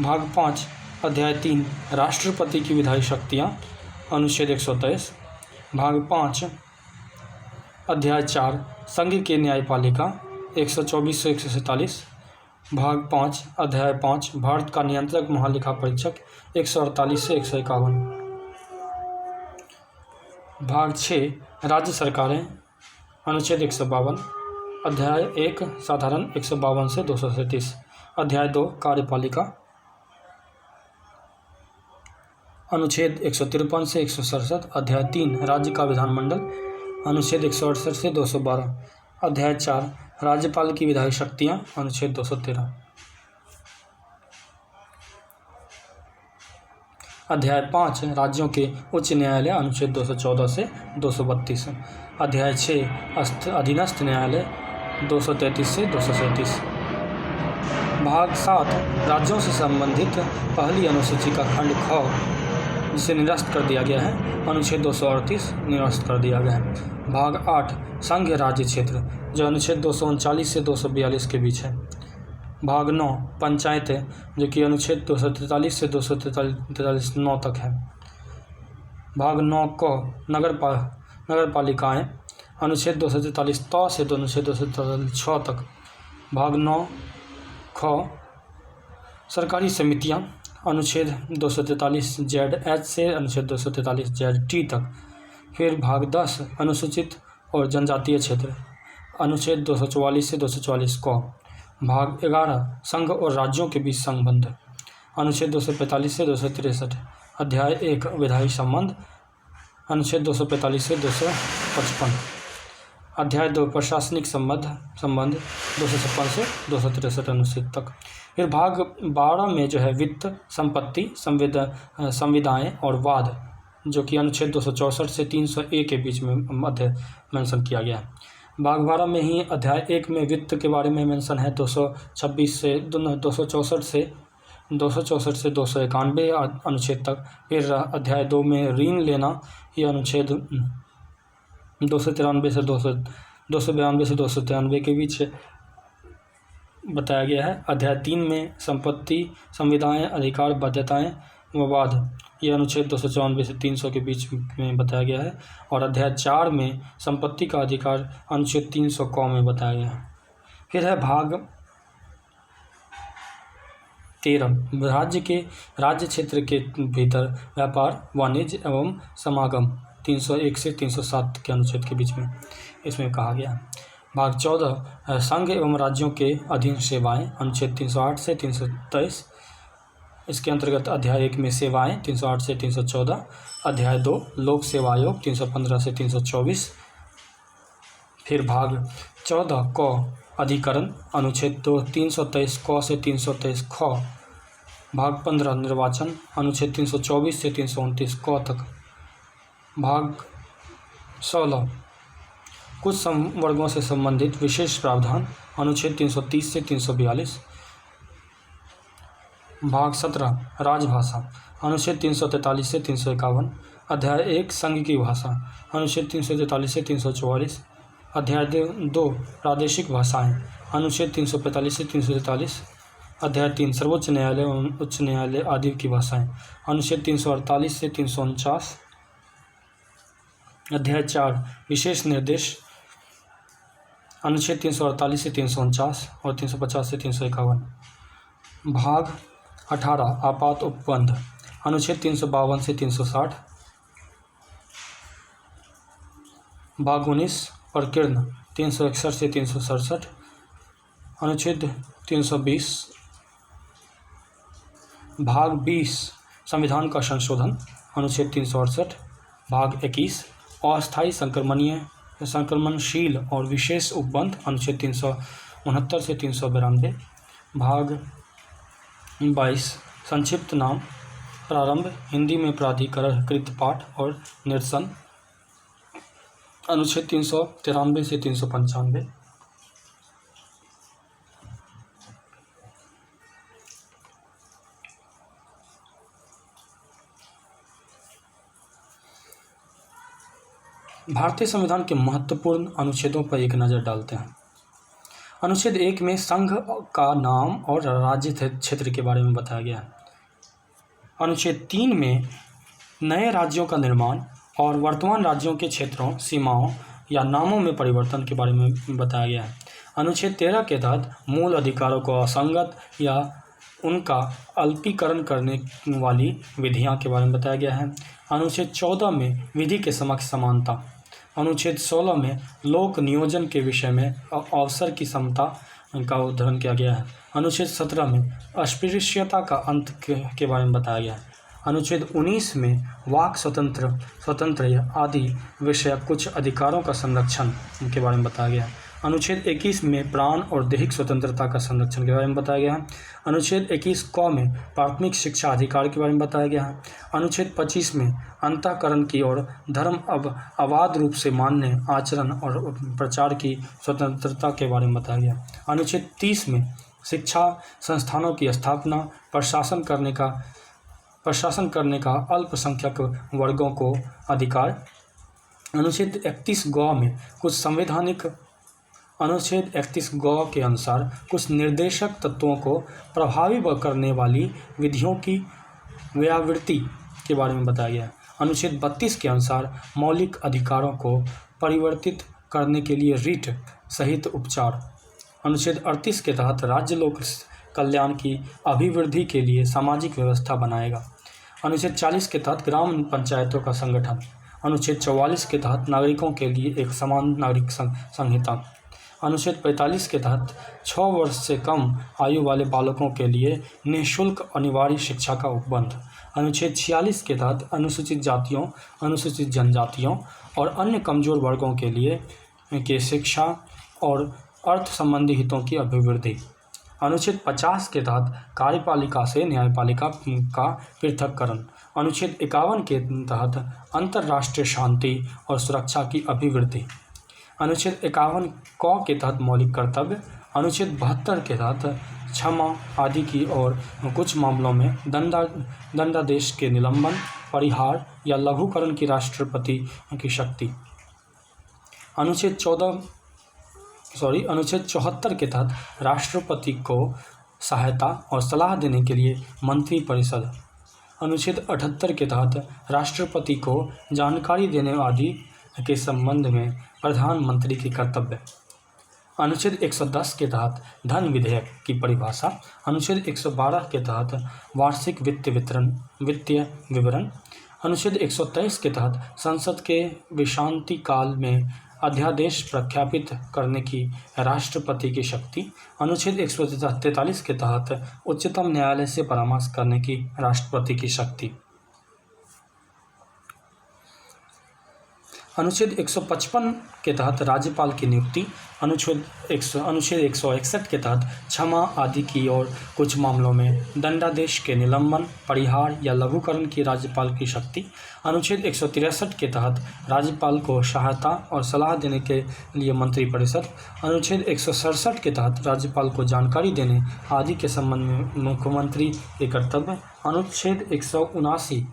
भाग 5 अध्याय 3 राष्ट्रपति की विधायी शक्तियाँ अनुच्छेद 123। भाग 5 अध्याय 4 संघ की न्यायपालिका 124 से 147। भाग 5 अध्याय 5 भारत का नियंत्रक महालेखा परीक्षक 148 से 151। भाग 6 राज्य सरकारें अनुच्छेद 152। अध्याय 1 साधारण 152 से 237। अध्याय 2 कार्यपालिका अनुच्छेद 153 से 167। अध्याय 3 राज्य का विधानमंडल अनुच्छेद 168 से 212। अध्याय 4 राज्यपाल की विधायी शक्तियाँ अनुच्छेद 213। अध्याय 5 राज्यों के उच्च न्यायालय अनुच्छेद 214 से 232। अध्याय 6 अधीनस्थ न्यायालय 233 से 237। भाग 7 राज्यों से संबंधित पहली अनुसूची का खंड ख जिसे निरस्त कर दिया गया है, अनुच्छेद 238 निरस्त कर दिया गया है। भाग 8 संघ राज्य क्षेत्र जो अनुच्छेद 239 से 242 के बीच है। भाग 9 पंचायतें जो कि अनुच्छेद 243 से 243 9 तक है। भाग 9 क नगर पालिकाएँ अनुच्छेद 243 त से अनुच्छेद 243 6 तक। भाग 9 ख सरकारी समितियां अनुच्छेद 243 ZH से अनुच्छेद 243 ZT तक। फिर भाग 10 अनुसूचित और जनजातीय क्षेत्र अनुच्छेद 244 से 244 क। भाग 11 संघ और राज्यों के बीच संबंध अनुच्छेद 245 से 263। अध्याय 1 विधायी संबंध अनुच्छेद 245 से 255। अध्याय 2 प्रशासनिक संबंध 256 से 263 अनुच्छेद तक। फिर भाग 12 में जो है वित्त, संपत्ति, संविदाएँ और वाद जो कि अनुच्छेद 264 से 301 के बीच में मध्य मेंशन किया गया है। भाग 12 में ही अध्याय 1 में वित्त के बारे में मेंशन है 264 से 291 अनुच्छेद तक। फिर अध्याय 2 में ऋण लेना ये अनुच्छेद 293 से 292 से 293 के बीच बताया गया है। अध्याय 3 में संपत्ति, संविदाएँ, अधिकार, बाध्यताएँ व वाद ये अनुच्छेद 294 से 300 के बीच में बताया गया है। और अध्याय 4 में संपत्ति का अधिकार अनुच्छेद 300 क में बताया गया है। फिर है भाग 13 राज्य क्षेत्र के भीतर व्यापार, वाणिज्य एवं समागम 301 से 307 के अनुच्छेद के बीच में इसमें कहा गया है। भाग 14 संघ एवं राज्यों के अधीन सेवाएं अनुच्छेद 308 से 323। इसके अंतर्गत अध्याय 1 में सेवाएं 308 से 314। अध्याय 2 लोक सेवा आयोग 315 से 324। फिर भाग 14 क अधिकरण अनुच्छेद 323 क से 323 ख। भाग 15 निर्वाचन अनुच्छेद 324 से 329 क तक। भाग 16 कुछ संवर्गों से संबंधित विशेष प्रावधान अनुच्छेद 330 से 342। भाग 17 राजभाषा अनुच्छेद 343 से 351। अध्याय 1 संघ की भाषा अनुच्छेद 343 से 344। अध्याय 2 प्रादेशिक भाषाएं अनुच्छेद 345 से 343। अध्याय 3 सर्वोच्च न्यायालय एवं उच्च न्यायालय आदि की भाषाएं अनुच्छेद 348 से 349। अध्याय 4 विशेष निर्देश अनुच्छेद 348 से 349 और 350 से 351। भाग 18 आपात उपबंध अनुच्छेद 352 से 360। भाग 19 प्रकीर्ण 361 से 367। अनुच्छेद 320। भाग 20 संविधान का संशोधन अनुच्छेद 368। भाग 21 अस्थायी संक्रमणशील और विशेष उपबंध अनुच्छेद 369 से 392। भाग 22 संक्षिप्त नाम प्रारंभ हिंदी में प्राधिकरणकृत पाठ और निरसन अनुच्छेद 393 से 395। भारतीय संविधान के महत्वपूर्ण अनुच्छेदों पर एक नज़र डालते हैं। अनुच्छेद 1 में संघ का नाम और राज्य क्षेत्र के बारे में बताया गया है। अनुच्छेद 3 में नए राज्यों का निर्माण और वर्तमान राज्यों के क्षेत्रों, सीमाओं या नामों में परिवर्तन के बारे में बताया गया है। अनुच्छेद 13 के तहत मूल अधिकारों को असंगत या उनका अल्पीकरण करने वाली विधियां के बारे में बताया गया है। अनुच्छेद 14 में विधि के समक्ष समानता। अनुच्छेद 16 में लोक नियोजन के विषय में अवसर की समता का उद्धरण किया गया है। अनुच्छेद 17 में अस्पृश्यता का अंत के बारे में बताया गया है। अनुच्छेद 19 में वाक स्वतंत्र आदि विषय कुछ अधिकारों का संरक्षण के बारे में बताया गया है। अनुच्छेद 21 में प्राण और दैहिक स्वतंत्रता का संरक्षण के बारे में बताया गया है। अनुच्छेद 21 क में प्राथमिक शिक्षा अधिकार के बारे में बताया गया है। अनुच्छेद 25 में अंतःकरण की और धर्म अबाध रूप से मानने, आचरण और प्रचार की स्वतंत्रता के बारे में बताया गया। अनुच्छेद 30 में शिक्षा संस्थानों की स्थापना, प्रशासन करने का अल्पसंख्यक वर्गों को अधिकार। अनुच्छेद 31 ग में कुछ संवैधानिक अनुच्छेद 31 ग के अनुसार कुछ निर्देशक तत्वों को प्रभावी करने वाली विधियों की व्यावृत्ति के बारे में बताया गया है। अनुच्छेद 32 के अनुसार मौलिक अधिकारों को परिवर्तित करने के लिए रीट सहित उपचार। अनुच्छेद 38 के तहत राज्य लोक कल्याण की अभिवृद्धि के लिए सामाजिक व्यवस्था बनाएगा। अनुच्छेद 40 के तहत ग्राम पंचायतों का संगठन। अनुच्छेद 44 के तहत नागरिकों के लिए एक समान नागरिक संहिता। अनुच्छेद 45 के तहत 6 वर्ष से कम आयु वाले बालकों के लिए निःशुल्क अनिवार्य शिक्षा का उपबंध। अनुच्छेद 46 के तहत अनुसूचित जातियों, अनुसूचित जनजातियों और अन्य कमजोर वर्गों के लिए के शिक्षा और अर्थ संबंधी हितों की अभिवृद्धि। अनुच्छेद 50 के तहत कार्यपालिका से न्यायपालिका का पृथक्करण। अनुच्छेद 51 के तहत अंतर्राष्ट्रीय शांति और सुरक्षा की अभिवृद्धि। अनुच्छेद 51 क के तहत मौलिक कर्तव्य। अनुच्छेद 72 के तहत क्षमा आदि की और कुछ मामलों में दंडादेश के निलंबन, परिहार या लघुकरण की राष्ट्रपति की शक्ति। अनुच्छेद 74 के तहत राष्ट्रपति को सहायता और सलाह देने के लिए मंत्रिपरिषद। अनुच्छेद 78 के तहत राष्ट्रपति को जानकारी देने आदि के संबंध में प्रधानमंत्री की कर्तव्य। अनुच्छेद 110 के तहत धन विधेयक की परिभाषा। अनुच्छेद 112 के तहत वार्षिक वित्तीय विवरण। अनुच्छेद 123 के तहत संसद के विश्रांति काल में अध्यादेश प्रख्यापित करने की राष्ट्रपति की शक्ति। अनुच्छेद 143 के तहत उच्चतम न्यायालय से परामर्श करने की राष्ट्रपति की शक्ति। अनुच्छेद 155 के तहत राज्यपाल की नियुक्ति। अनुच्छेद 161 के तहत क्षमा आदि की और कुछ मामलों में दंडादेश के निलंबन, परिहार या लघुकरण की राज्यपाल की शक्ति। अनुच्छेद 163 के तहत राज्यपाल को सहायता और सलाह देने के लिए मंत्रिपरिषद। अनुच्छेद 167 के तहत राज्यपाल को जानकारी देने आदि के संबंध में मुख्यमंत्री के कर्तव्य। अनुच्छेद 169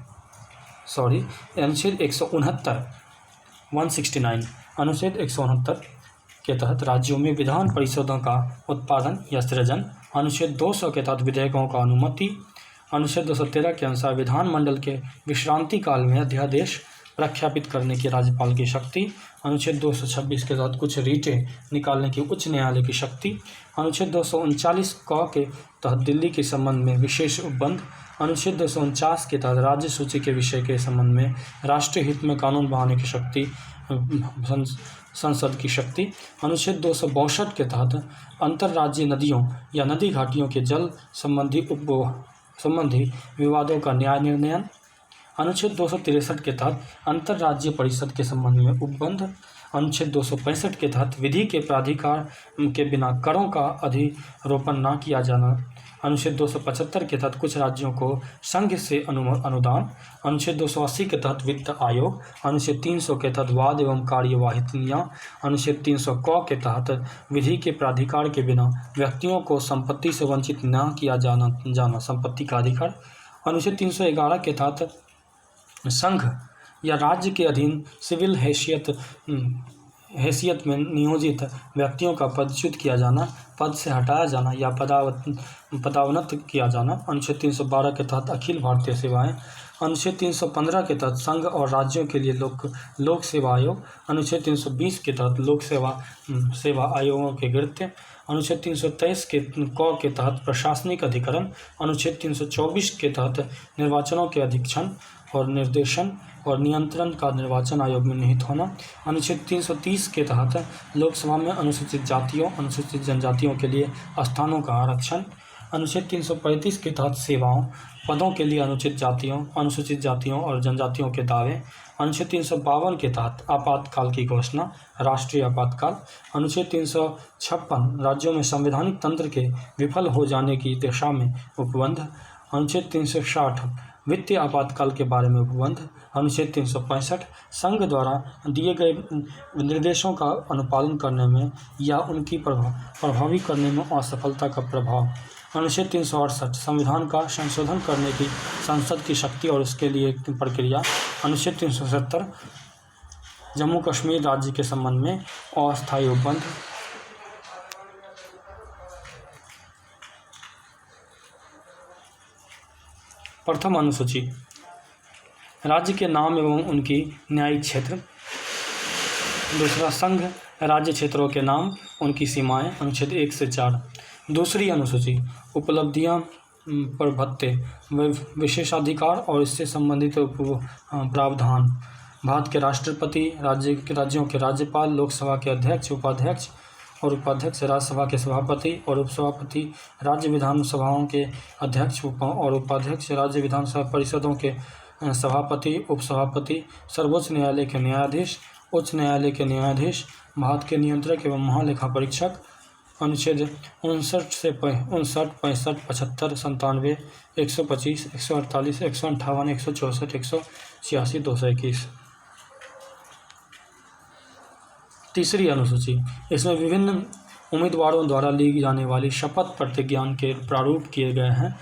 अनुच्छेद 169 के तहत राज्यों में विधान परिषदों का उत्पादन या सृजन। अनुच्छेद 200 के तहत विधेयकों का अनुमति। अनुच्छेद 213 के अनुसार विधानमंडल के विश्रांति काल में अध्यादेश प्रख्यापित करने की राज्यपाल की शक्ति। अनुच्छेद 226 के तहत कुछ रीटें निकालने की उच्च न्यायालय की शक्ति। अनुच्छेद 239 क के तहत दिल्ली के संबंध में विशेष उपबंध। अनुच्छेद 249 के तहत राज्य सूची के विषय के संबंध में राष्ट्रीय हित में कानून बनाने की शक्ति, संसद की शक्ति। अनुच्छेद 262 के तहत अंतर्राज्यीय नदियों या नदी घाटियों के जल संबंधी विवादों का न्याय निर्णयन। अनुच्छेद 263 के तहत अंतर्राज्यीय परिषद के संबंध में उपबंध। अनुच्छेद 265 के तहत विधि के प्राधिकार के बिना करों का अधिरोपण न किया जाना। अनुच्छेद 275 के तहत कुछ राज्यों को संघ से अनुदान। अनुच्छेद 280 के तहत वित्त आयोग। अनुच्छेद 300 के तहत वाद एवं कार्यवाहिनियाँ। अनुच्छेद 300 क के तहत विधि के प्राधिकार के बिना व्यक्तियों को संपत्ति से वंचित न किया जाना संपत्ति का अधिकार। अनुच्छेद 311 के तहत संघ या राज्य के अधीन सिविल हैसियत में नियोजित व्यक्तियों का पदच्युत किया जाना, पद से हटाया जाना या पदावनत किया जाना। अनुच्छेद 312 के तहत अखिल भारतीय सेवाएं। अनुच्छेद 315 के तहत संघ और राज्यों के लिए लोक सेवा आयोग। अनुच्छेद 320 के तहत लोक सेवा आयोगों के गृहत्व। अनुच्छेद 323 के तहत प्रशासनिक अधिकरण। अनुच्छेद 324 के तहत निर्वाचनों के अधीक्षण और निर्देशन और नियंत्रण का निर्वाचन आयोग में निहित होना। अनुच्छेद 330 के तहत लोकसभा में अनुसूचित जातियों, अनुसूचित जनजातियों के लिए स्थानों का आरक्षण। अनुच्छेद 335 के तहत सेवाओं, पदों के लिए अनुसूचित जातियों और जनजातियों के दावे। अनुच्छेद 352 के तहत आपातकाल की घोषणा, राष्ट्रीय आपातकाल। अनुच्छेद 356 राज्यों में संवैधानिक तंत्र के विफल हो जाने की दिशा में उपबंध। अनुच्छेद 360 वित्तीय आपातकाल के बारे में उपबंध। अनुच्छेद 365 संघ द्वारा दिए गए निर्देशों का अनुपालन करने में या उनकी प्रभावी करने में असफलता का प्रभाव। अनुच्छेद 368 संविधान का संशोधन करने की संसद की शक्ति और उसके लिए प्रक्रिया। अनुच्छेद 370 जम्मू कश्मीर राज्य के संबंध में अस्थायी उपबंध। प्रथम अनुसूची राज्य के नाम एवं उनकी न्यायिक क्षेत्र। दूसरा, संघ राज्य क्षेत्रों के नाम, उनकी सीमाएं, अनुच्छेद 1 से 4। दूसरी अनुसूची उपलब्धियां पर भत्ते, विशेषाधिकार और इससे संबंधित प्रावधान। भारत के राष्ट्रपति, राज्यों के राज्यपाल, लोकसभा के अध्यक्ष, उपाध्यक्ष और उपाध्यक्ष, राज्यसभा के सभापति और उपसभापति, राज्य विधानसभाओं के अध्यक्ष और उपाध्यक्ष, राज्य विधानसभा परिषदों के सभापति, उपसभापति, सर्वोच्च न्यायालय के न्यायाधीश, उच्च न्यायालय के न्यायाधीश, भारत के नियंत्रक एवं महालेखा परीक्षक। अनुच्छेद 59 से 59, 65, 75, 97, 125, 148, 158, 164, 186, 221। तीसरी अनुसूची इसमें विभिन्न उम्मीदवारों द्वारा ली जाने वाली शपथ प्रतिज्ञा के प्रारूप किए गए हैं।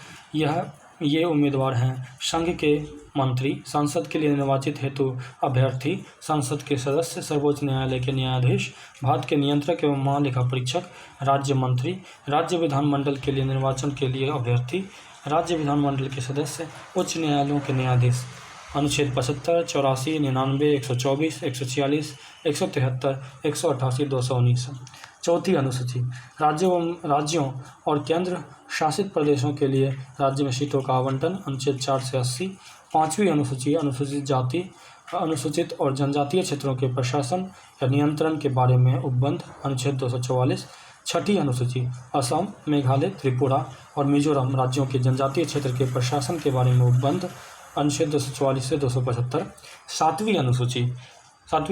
ये उम्मीदवार हैं संघ के मंत्री, संसद के लिए निर्वाचित हेतु अभ्यर्थी, संसद के सदस्य, सर्वोच्च न्यायालय के न्यायाधीश, भारत के नियंत्रक एवं महालेखा परीक्षक, राज्य मंत्री, राज्य विधानमंडल के लिए निर्वाचन के लिए अभ्यर्थी, राज्य विधानमंडल के सदस्य, उच्च न्यायालयों के न्यायाधीश। अनुच्छेद 75, 84, 99, 124, 146, 173, 188, 219। चौथी अनुसूची राज्यों और केंद्र शासित प्रदेशों के लिए राज्य में सीटों का आवंटन, अनुच्छेद 4 से 80। पाँचवीं अनुसूची अनुसूचित जाति, अनुसूचित और जनजातीय क्षेत्रों के प्रशासन या नियंत्रण के बारे में उपबंध, अनुच्छेद 244। छठी अनुसूची असम, मेघालय, त्रिपुरा और मिजोरम राज्यों के जनजातीय क्षेत्र के प्रशासन के बारे में उपबंध, अनुच्छेद 244 से 275। सातवीं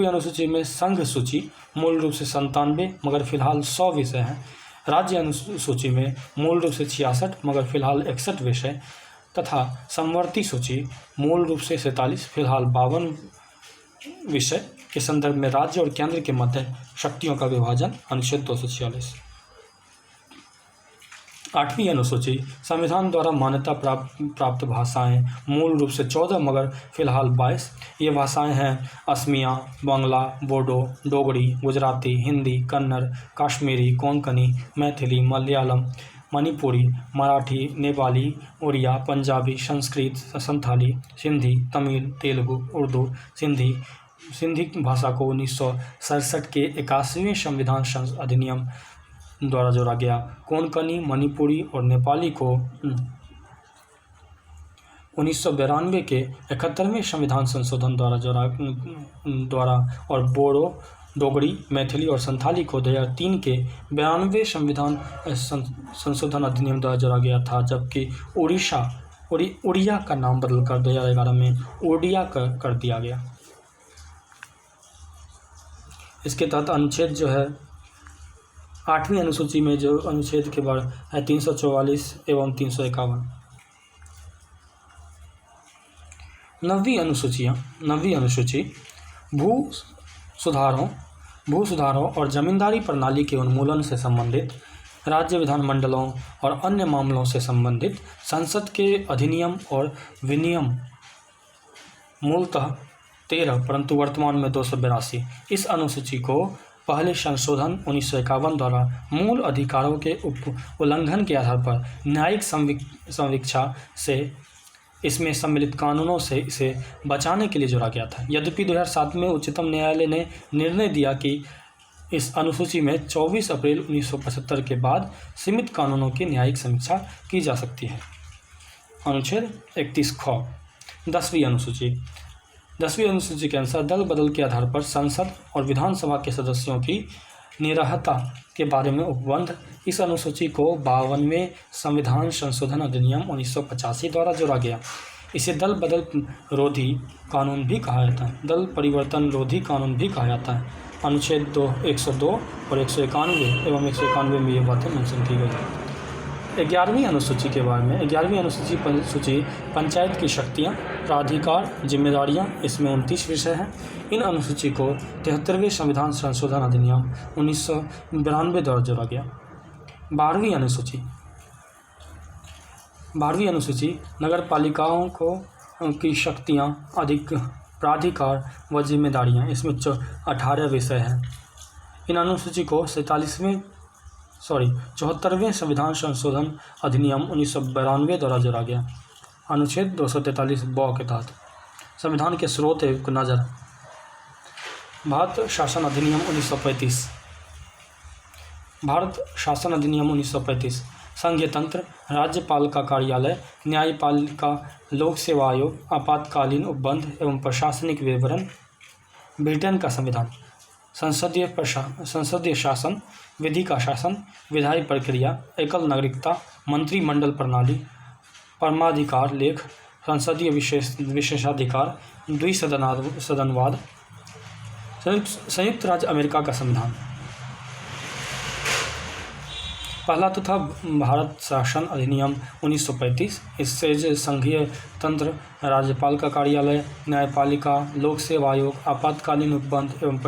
अनुसूची में संघ सूची मूल रूप से 97 मगर फिलहाल 100 विषय हैं। राज्य अनुसूची में मूल रूप से 66 मगर फिलहाल 61 विषय तथा समवर्ती सूची मूल रूप से 47 फिलहाल 52 विषय के संदर्भ में राज्य और केंद्र के मध्य शक्तियों का विभाजन, अनुच्छेद 246। आठवीं अनुसूची संविधान द्वारा मान्यता प्राप्त भाषाएं मूल रूप से 14 मगर फिलहाल 22। ये भाषाएं हैं असमिया, बांग्ला, बोडो, डोगरी, गुजराती, हिंदी, कन्नड़, कश्मीरी, कोंकणी, मैथिली, मलयालम, मणिपुरी, मराठी, नेपाली, उड़िया, पंजाबी, संस्कृत, संथाली, सिंधी, तमिल, तेलुगु, उर्दू, सिंधी भाषा को 1967 के 81वें संविधान अधिनियम द्वारा जोड़ा गया। कोंकणी, मणिपुरी और नेपाली को 1992 के 71वें संविधान संशोधन द्वारा और बोडो, डोगरी, मैथिली और संथाली को 2003 के 92वें संविधान संशोधन अधिनियम द्वारा जोड़ा गया था, जबकि उड़िया का नाम बदलकर 2011 में ओडिया कर दिया गया। इसके तहत अनुच्छेद जो है 8वीं अनुसूची में जो अनुच्छेद के बाद है 344 एवं 351। नवीं अनुसूची भू सुधारों और जमींदारी प्रणाली के उन्मूलन से संबंधित, राज्य विधानमंडलों और अन्य मामलों से संबंधित संसद के अधिनियम और विनियम मूलतः 13 परंतु वर्तमान में 282। इस अनुसूची को पहले संशोधन 1951 द्वारा मूल अधिकारों के उल्लंघन के आधार पर न्यायिक समीक्षा से इसमें सम्मिलित कानूनों से इसे बचाने के लिए जोड़ा गया था। यद्यपि 2007 में उच्चतम न्यायालय ने निर्णय दिया कि इस अनुसूची में 24 अप्रैल 1975 के बाद सीमित कानूनों की न्यायिक समीक्षा की जा सकती है। अनुच्छेद 31 ख। 10वीं अनुसूची के अनुसार दल बदल के आधार पर संसद और विधानसभा के सदस्यों की निरहता के बारे में उपबंध। इस अनुसूची को 52वें संविधान संशोधन अधिनियम 1985 द्वारा जोड़ा गया। इसे दल बदल रोधी कानून भी कहा जाता है, दल परिवर्तन रोधी कानून भी कहा जाता है। अनुच्छेद 102 और 191 एवं 191 में ये बातें मेंशन की गई। 11वीं अनुसूची के बारे में, 11वीं अनुसूची पंचायत की शक्तियाँ, प्राधिकार, जिम्मेदारियाँ, इसमें 29 विषय हैं। इन अनुसूची को 73वें संविधान संशोधन अधिनियम 1992 द्वारा जोड़ा गया। 12वीं अनुसूची नगर पालिकाओं को की शक्तियाँ, अधिक प्राधिकार व जिम्मेदारियाँ, इसमें 18 विषय हैं। इन अनुसूची को 74वें संविधान संशोधन अधिनियम 1992 द्वारा जोड़ा गया। अनुच्छेद 243 ब के तहत संविधान के स्रोत एवं नज़र। भारत शासन अधिनियम 1935। भारत शासन अधिनियम 1935 संघीय तंत्र, राज्यपाल का कार्यालय, न्यायपालिका, लोक सेवा आयोग, आपातकालीन उपबंध एवं प्रशासनिक विवरण। ब्रिटेन का संविधान, संसदीय शासन, विधि का शासन, विधायी प्रक्रिया, एकल नागरिकता, मंत्रिमंडल प्रणाली, परमाधिकार लेख, संसदीय विशेषाधिकार, द्विसदनवाद। संयुक्त राज्य अमेरिका का संविधान, पहला तो था भारत शासन अधिनियम 1935। इससे संघीय तंत्र, राज्यपाल का कार्यालय, न्यायपालिका, लोक सेवा आयोग, आपातकालीन उपबंध एवं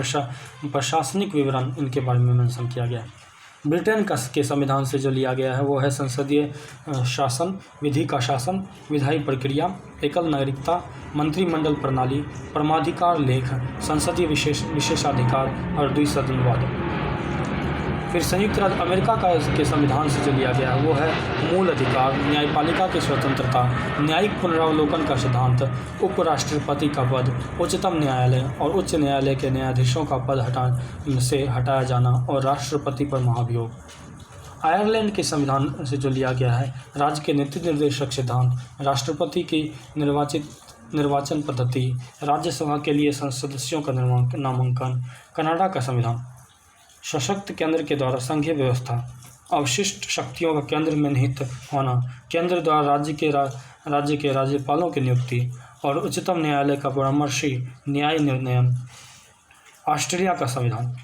प्रशासनिक विवरण, इनके बारे में मेंशन किया गया है। ब्रिटेन के संविधान से जो लिया गया है वो है संसदीय शासन, विधि का शासन, विधायी प्रक्रिया, एकल नागरिकता, मंत्रिमंडल प्रणाली, परमाधिकार लेख, संसदीय विशेषाधिकार और द्विसदनवाद। फिर संयुक्त राज्य अमेरिका के संविधान से जो लिया गया है वो है मूल अधिकार, न्यायपालिका की स्वतंत्रता, न्यायिक पुनरावलोकन का सिद्धांत, उपराष्ट्रपति का पद, उच्चतम न्यायालय और उच्च न्यायालय के न्यायाधीशों का पद हटाया जाना और राष्ट्रपति पर महाभियोग। आयरलैंड के संविधान से जो लिया गया है राज्य के नीति निर्देशक सिद्धांत, राष्ट्रपति की निर्वाचन पद्धति, राज्यसभा के लिए सदस्यों का नामांकन। कनाडा का संविधान, सशक्त केंद्र के द्वारा संघीय व्यवस्था, अवशिष्ट शक्तियों का केंद्र में निहित होना, केंद्र द्वारा राज्य के राज्यपालों की नियुक्ति और उच्चतम न्यायालय का परामर्शी न्याय निर्णयन। ऑस्ट्रेलिया का संविधान,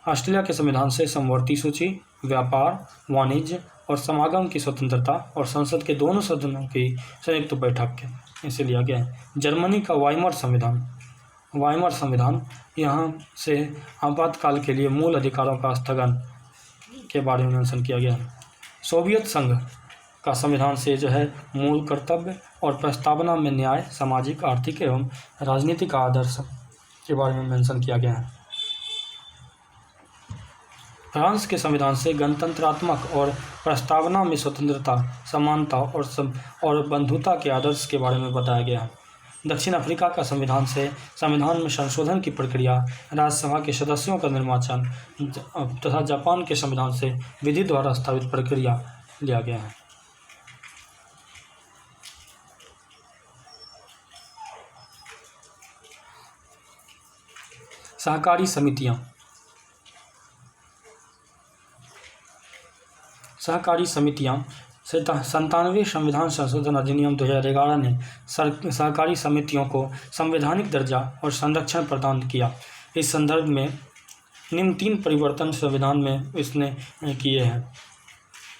ऑस्ट्रेलिया के संविधान से समवर्ती सूची, व्यापार, वाणिज्य और समागम की स्वतंत्रता और संसद के दोनों सदनों की संयुक्त बैठक के इसे लिया गया है। जर्मनी का वाइमर संविधान, यहाँ से आपातकाल के लिए मूल अधिकारों का स्थगन के बारे में मेंशन किया गया है। सोवियत संघ का संविधान से जो है मूल कर्तव्य और प्रस्तावना में न्याय, सामाजिक, आर्थिक एवं राजनीतिक आदर्श के बारे में मेंशन किया गया है। फ्रांस के संविधान से गणतंत्रात्मक और प्रस्तावना में स्वतंत्रता, समानता और बंधुता के आदर्श के बारे में बताया गया है। दक्षिण अफ्रीका का संविधान से संविधान में संशोधन की प्रक्रिया, राज्यसभा के सदस्यों का निर्वाचन तथा जापान के संविधान से विधि द्वारा स्थापित प्रक्रिया लिया गया है। सहकारी समितियां 97वें संविधान संशोधन अधिनियम 2011 ने सहकारी समितियों को संवैधानिक दर्जा और संरक्षण प्रदान किया। इस संदर्भ में निम्न 3 परिवर्तन संविधान में इसने किए हैं।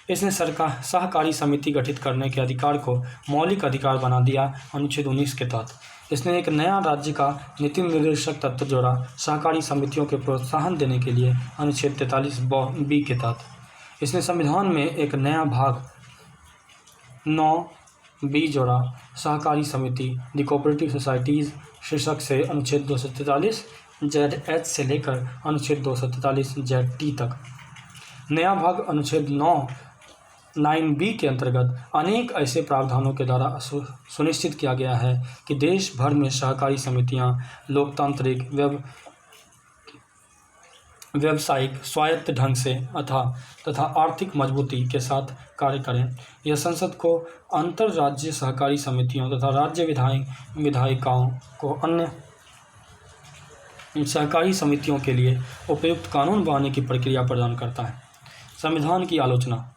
इसने सहकारी समिति गठित करने के अधिकार को मौलिक अधिकार बना दिया अनुच्छेद 19 के तहत। इसने एक नया राज्य का नीति निर्देशक तत्व जोड़ा सहकारी समितियों के प्रोत्साहन देने के लिए अनुच्छेद 43 बी के तहत। इसने संविधान में एक नया भाग 9B जोड़ा सहकारी समिति द कोऑपरेटिव सोसाइटीज़ शीर्षक से अनुच्छेद 243 ZH से लेकर अनुच्छेद 243 ZT तक। नया भाग अनुच्छेद 9B के अंतर्गत अनेक ऐसे प्रावधानों के द्वारा सुनिश्चित किया गया है कि देश भर में सहकारी समितियां लोकतांत्रिक, व्यावसायिक, स्वायत्त ढंग से तथा आर्थिक मजबूती के साथ कार्य करें। यह संसद को अंतर्राज्यीय सहकारी समितियों तथा राज्य विधायिकाओं को अन्य सहकारी समितियों के लिए उपयुक्त कानून बनाने की प्रक्रिया प्रदान करता है। संविधान की आलोचना।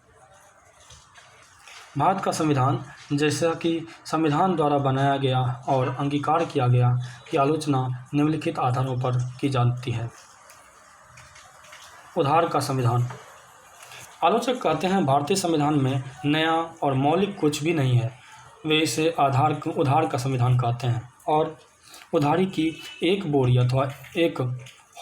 भारत का संविधान, जैसा कि संविधान द्वारा बनाया गया और अंगीकार किया गया, की आलोचना निम्नलिखित आधारों पर की जाती है। उधार का संविधान। आलोचक कहते हैं भारतीय संविधान में नया और मौलिक कुछ भी नहीं है। वे इसे उधार का संविधान कहते हैं और उधारी की एक बोरी अथवा एक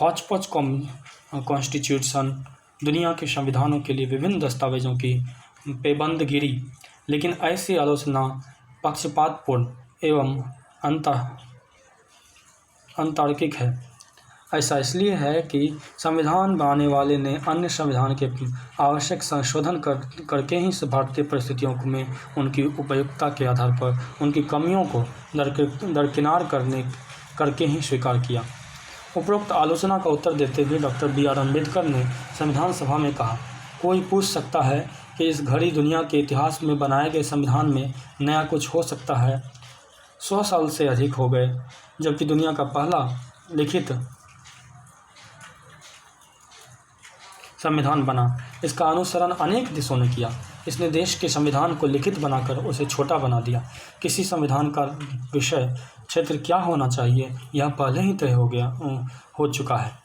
हौच-पौच कॉन्स्टिट्यूशन दुनिया के संविधानों के लिए विभिन्न दस्तावेजों की पेबंदगिरी। लेकिन ऐसी आलोचना पक्षपातपूर्ण एवं अतार्किक है। ऐसा इसलिए है कि संविधान बनाने वाले ने अन्य संविधान के आवश्यक संशोधन करके ही भारतीय परिस्थितियों में उनकी उपयुक्तता के आधार पर उनकी कमियों को दरकिनार करके ही स्वीकार किया। उपरोक्त आलोचना का उत्तर देते हुए डॉक्टर B.R. अम्बेडकर ने संविधान सभा में कहा, कोई पूछ सकता है कि इस घड़ी दुनिया के इतिहास में बनाए गए संविधान में नया कुछ हो सकता है? 100 साल से अधिक हो गए जबकि दुनिया का पहला लिखित संविधान बना। इसका अनुसरण अनेक देशों ने किया। इसने देश के संविधान को लिखित बनाकर उसे छोटा बना दिया। किसी संविधान का विषय क्षेत्र क्या होना चाहिए यह पहले ही तय हो चुका है।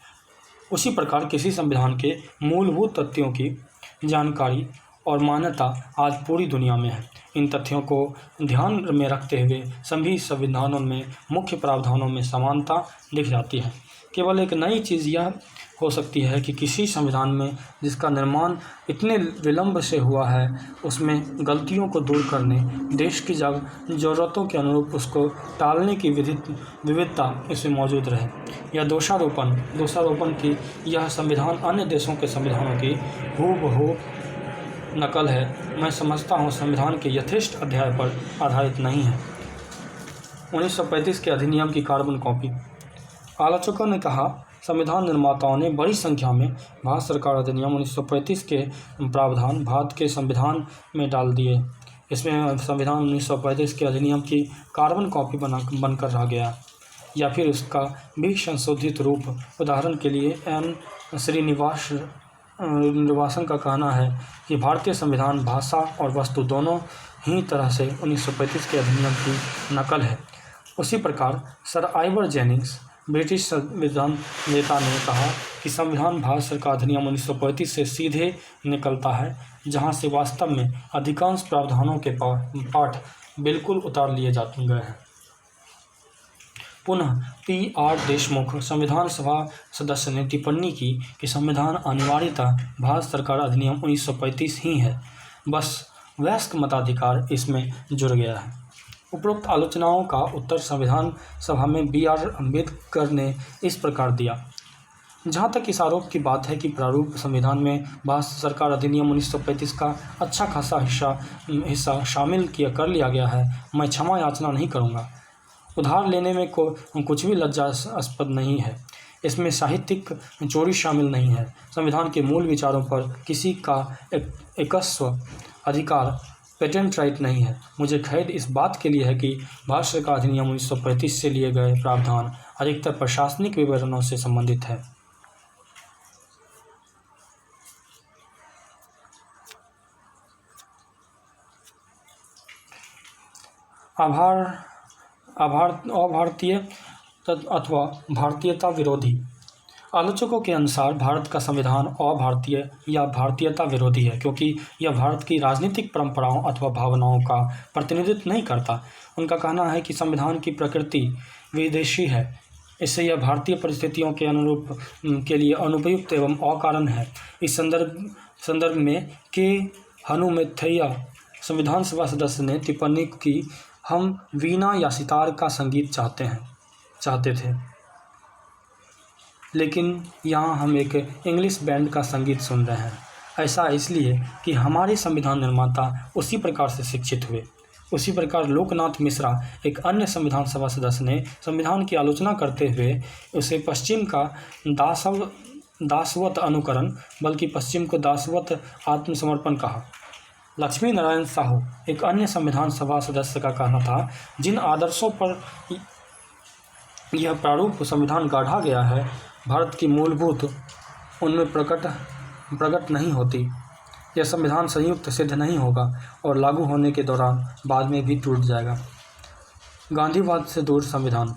उसी प्रकार किसी संविधान के मूलभूत तथ्यों की जानकारी और मान्यता आज पूरी दुनिया में है। इन तथ्यों को ध्यान में रखते हुए सभी संविधानों में मुख्य प्रावधानों में समानता दिख जाती है। केवल एक नई चीज़ यह हो सकती है कि किसी संविधान में जिसका निर्माण इतने विलंब से हुआ है उसमें गलतियों को दूर करने, देश की ज़रूरतों के अनुरूप उसको टालने की विविधता इसमें मौजूद रहे। यह दोषारोपण की यह संविधान अन्य देशों के संविधानों की हूबहू नकल है, मैं समझता हूँ संविधान के यथेष्ट अध्याय पर आधारित नहीं है। 1935 के अधिनियम की कार्बन कॉपी। आलोचकों ने कहा, संविधान निर्माताओं ने बड़ी संख्या में भारत सरकार अधिनियम 1935 के प्रावधान भारत के संविधान में डाल दिए। इसमें संविधान 1935 के अधिनियम की कार्बन कॉपी बनकर रह गया या फिर उसका भी संशोधित रूप। उदाहरण के लिए एन श्रीनिवासन का कहना है कि भारतीय संविधान भाषा और वस्तु दोनों ही तरह से 1935 के अधिनियम की नकल है। उसी प्रकार सर आइवर जेनिंग्स ब्रिटिश संविधान नेता ने कहा कि संविधान भारत सरकार अधिनियम 1935 से सीधे निकलता है, जहां से वास्तव में अधिकांश प्रावधानों के पाठ बिल्कुल उतार लिए जाते गए हैं। पुनः P.R. देशमुख संविधान सभा सदस्य ने टिप्पणी की कि संविधान अनिवार्यतः भारत सरकार अधिनियम 1935 ही है, बस वयस्क मताधिकार इसमें जुड़ गया है। उपरोक्त आलोचनाओं का उत्तर संविधान सभा में B.R. अम्बेडकर ने इस प्रकार दिया। जहाँ तक इस आरोप की बात है कि प्रारूप संविधान में भारत सरकार अधिनियम 1935 का अच्छा खासा हिस्सा शामिल कर लिया गया है, मैं क्षमा याचना नहीं करूँगा। उधार लेने में कुछ भी लज्जास्पद नहीं है। इसमें साहित्यिक चोरी शामिल नहीं है। संविधान के मूल विचारों पर किसी का एकस्व अधिकार पेटेंट राइट नहीं है। मुझे खेद इस बात के लिए है कि भारत सरकार अधिनियम 1935 से लिए गए प्रावधान अधिकतर प्रशासनिक विवरणों से संबंधित है। अभारतीय अथवा भारतीयता विरोधी। आलोचकों के अनुसार भारत का संविधान अभारतीय या भारतीयता विरोधी है क्योंकि यह भारत की राजनीतिक परंपराओं अथवा भावनाओं का प्रतिनिधित्व नहीं करता। उनका कहना है कि संविधान की प्रकृति विदेशी है, इससे यह भारतीय परिस्थितियों के अनुरूप के लिए अनुपयुक्त एवं अकारण है। इस संदर्भ में के हनुमैथैया संविधान सभा सदस्य ने टिप्पणी की, हम वीणा या सितार का संगीत चाहते थे, लेकिन यहाँ हम एक इंग्लिश बैंड का संगीत सुन रहे हैं। ऐसा इसलिए कि हमारे संविधान निर्माता उसी प्रकार से शिक्षित हुए। उसी प्रकार लोकनाथ मिश्रा एक अन्य संविधान सभा सदस्य ने संविधान की आलोचना करते हुए उसे पश्चिम का दासवत अनुकरण बल्कि पश्चिम को दासवत आत्मसमर्पण कहा। लक्ष्मी नारायण साहू एक अन्य संविधान सभा सदस्य का कहना था, जिन आदर्शों पर यह प्रारूप संविधान गाढ़ा गया है भारत की मूलभूत उनमें प्रकट नहीं होती। यह संविधान संयुक्त सिद्ध नहीं होगा और लागू होने के दौरान बाद में भी टूट जाएगा। गांधीवाद से दूर संविधान।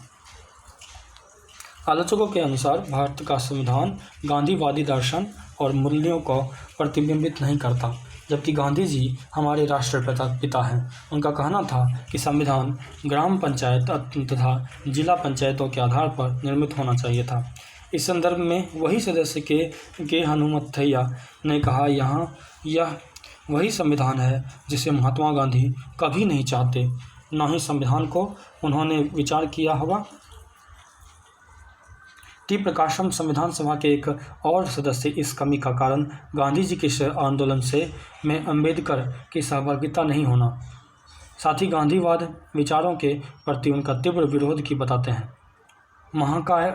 आलोचकों के अनुसार भारत का संविधान गांधीवादी दर्शन और मूल्यों को प्रतिबिंबित नहीं करता, जबकि गांधी जी हमारे पिता हैं। उनका कहना था कि संविधान ग्राम पंचायत तथा जिला पंचायतों के आधार पर निर्मित होना चाहिए था। इस संदर्भ में वही सदस्य के हनुमंतैया ने कहा, यह वही संविधान है जिसे महात्मा गांधी कभी नहीं चाहते, न ही संविधान को उन्होंने विचार किया होगा। टी प्रकाशम संविधान सभा के एक और सदस्य इस कमी का कारण गांधी जी के आंदोलन में अम्बेडकर की सहभागिता नहीं होना, साथ ही गांधीवाद विचारों के प्रति उनका तीव्र विरोध की बताते हैं। महाकाय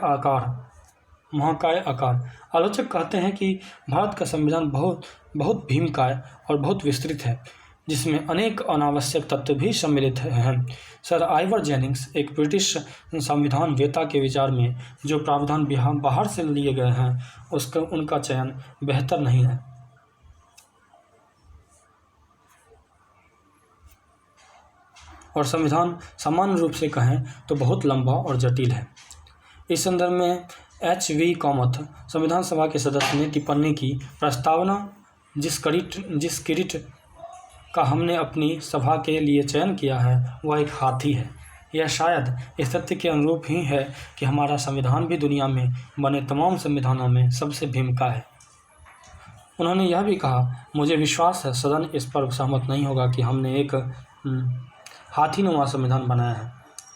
आकार। आलोचक कहते हैं कि भारत का संविधान बहुत भीमकाय और बहुत विस्तृत है, जिसमें अनेक अनावश्यक तत्व भी सम्मिलित हैं। सर आइवर जेनिंग्स, एक ब्रिटिश संविधान वेता के विचार में जो प्रावधान बाहर से लिए गए हैं उनका चयन बेहतर नहीं है। और संविधान सामान्य रूप से कहें तो बहुत लंबा और जटिल है। इस संदर्भ में H.V. कामथ, संविधान सभा के सदस्य, ने टिप्पणी की, प्रस्तावना जिस किरीट का हमने अपनी सभा के लिए चयन किया है वह एक हाथी है। यह शायद इस तथ्य के अनुरूप ही है कि हमारा संविधान भी दुनिया में बने तमाम संविधानों में सबसे भीमका है। उन्होंने यह भी कहा, मुझे विश्वास है सदन इस पर सहमत नहीं होगा कि हमने एक हाथीनुमा संविधान बनाया है।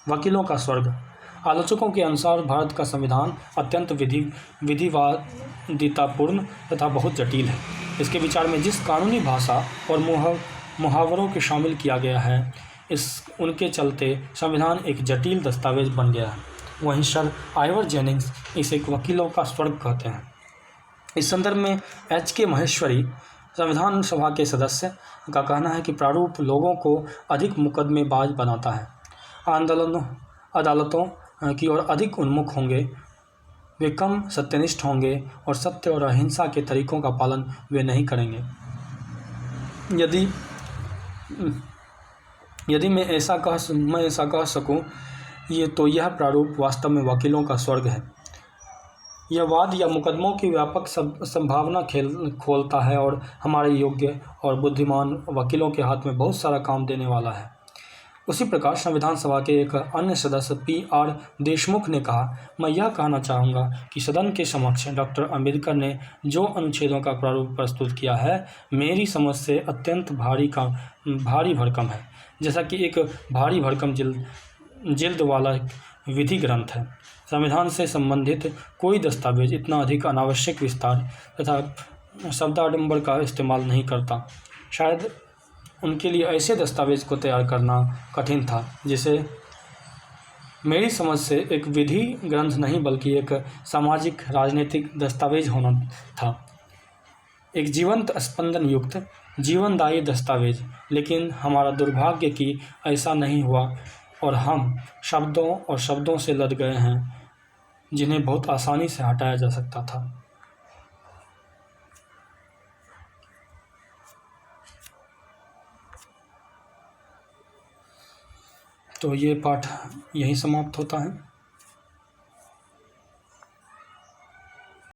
वकीलों का स्वर्ग। आलोचकों के अनुसार भारत का संविधान अत्यंत विधिवादितापूर्ण तथा बहुत जटिल है। इसके विचार में जिस कानूनी भाषा और मुहावरों के शामिल किया गया है, उनके चलते संविधान एक जटिल दस्तावेज बन गया है। वहीं सर आइवर जेनिंग्स इसे एक वकीलों का स्वर्ग कहते हैं। इस संदर्भ में H.K. महेश्वरी, संविधान सभा के सदस्य, का कहना है कि प्रारूप लोगों को अधिक मुकदमेबाज बनाता है, अदालतों की ओर अधिक उन्मुख होंगे, वे कम सत्यनिष्ठ होंगे और सत्य और अहिंसा के तरीकों का पालन वे नहीं करेंगे। यदि मैं ऐसा कह सकूं, तो यह प्रारूप वास्तव में वकीलों का स्वर्ग है। यह वाद या मुकदमों की व्यापक संभावना खोलता है और हमारे योग्य और बुद्धिमान वकीलों के हाथ में बहुत सारा काम देने वाला है। उसी प्रकार संविधान सभा के एक अन्य सदस्य P.R. देशमुख ने कहा, मैं यह कहना चाहूँगा कि सदन के समक्ष डॉक्टर अम्बेडकर ने जो अनुच्छेदों का प्रारूप प्रस्तुत किया है, मेरी समझ से अत्यंत भारी भरकम है, जैसा कि एक भारी भरकम जिल्द वाला विधि ग्रंथ है। संविधान से संबंधित कोई दस्तावेज इतना अधिक अनावश्यक विस्तार तथा शब्दाडंबर का इस्तेमाल नहीं करता। शायद उनके लिए ऐसे दस्तावेज को तैयार करना कठिन था, जिसे मेरी समझ से एक विधि ग्रंथ नहीं बल्कि एक सामाजिक राजनीतिक दस्तावेज होना था, एक जीवंत स्पंदन युक्त जीवनदायी दस्तावेज। लेकिन हमारा दुर्भाग्य कि ऐसा नहीं हुआ और हम शब्दों से लद गए हैं जिन्हें बहुत आसानी से हटाया जा सकता था। तो ये पाठ यहीं समाप्त होता है।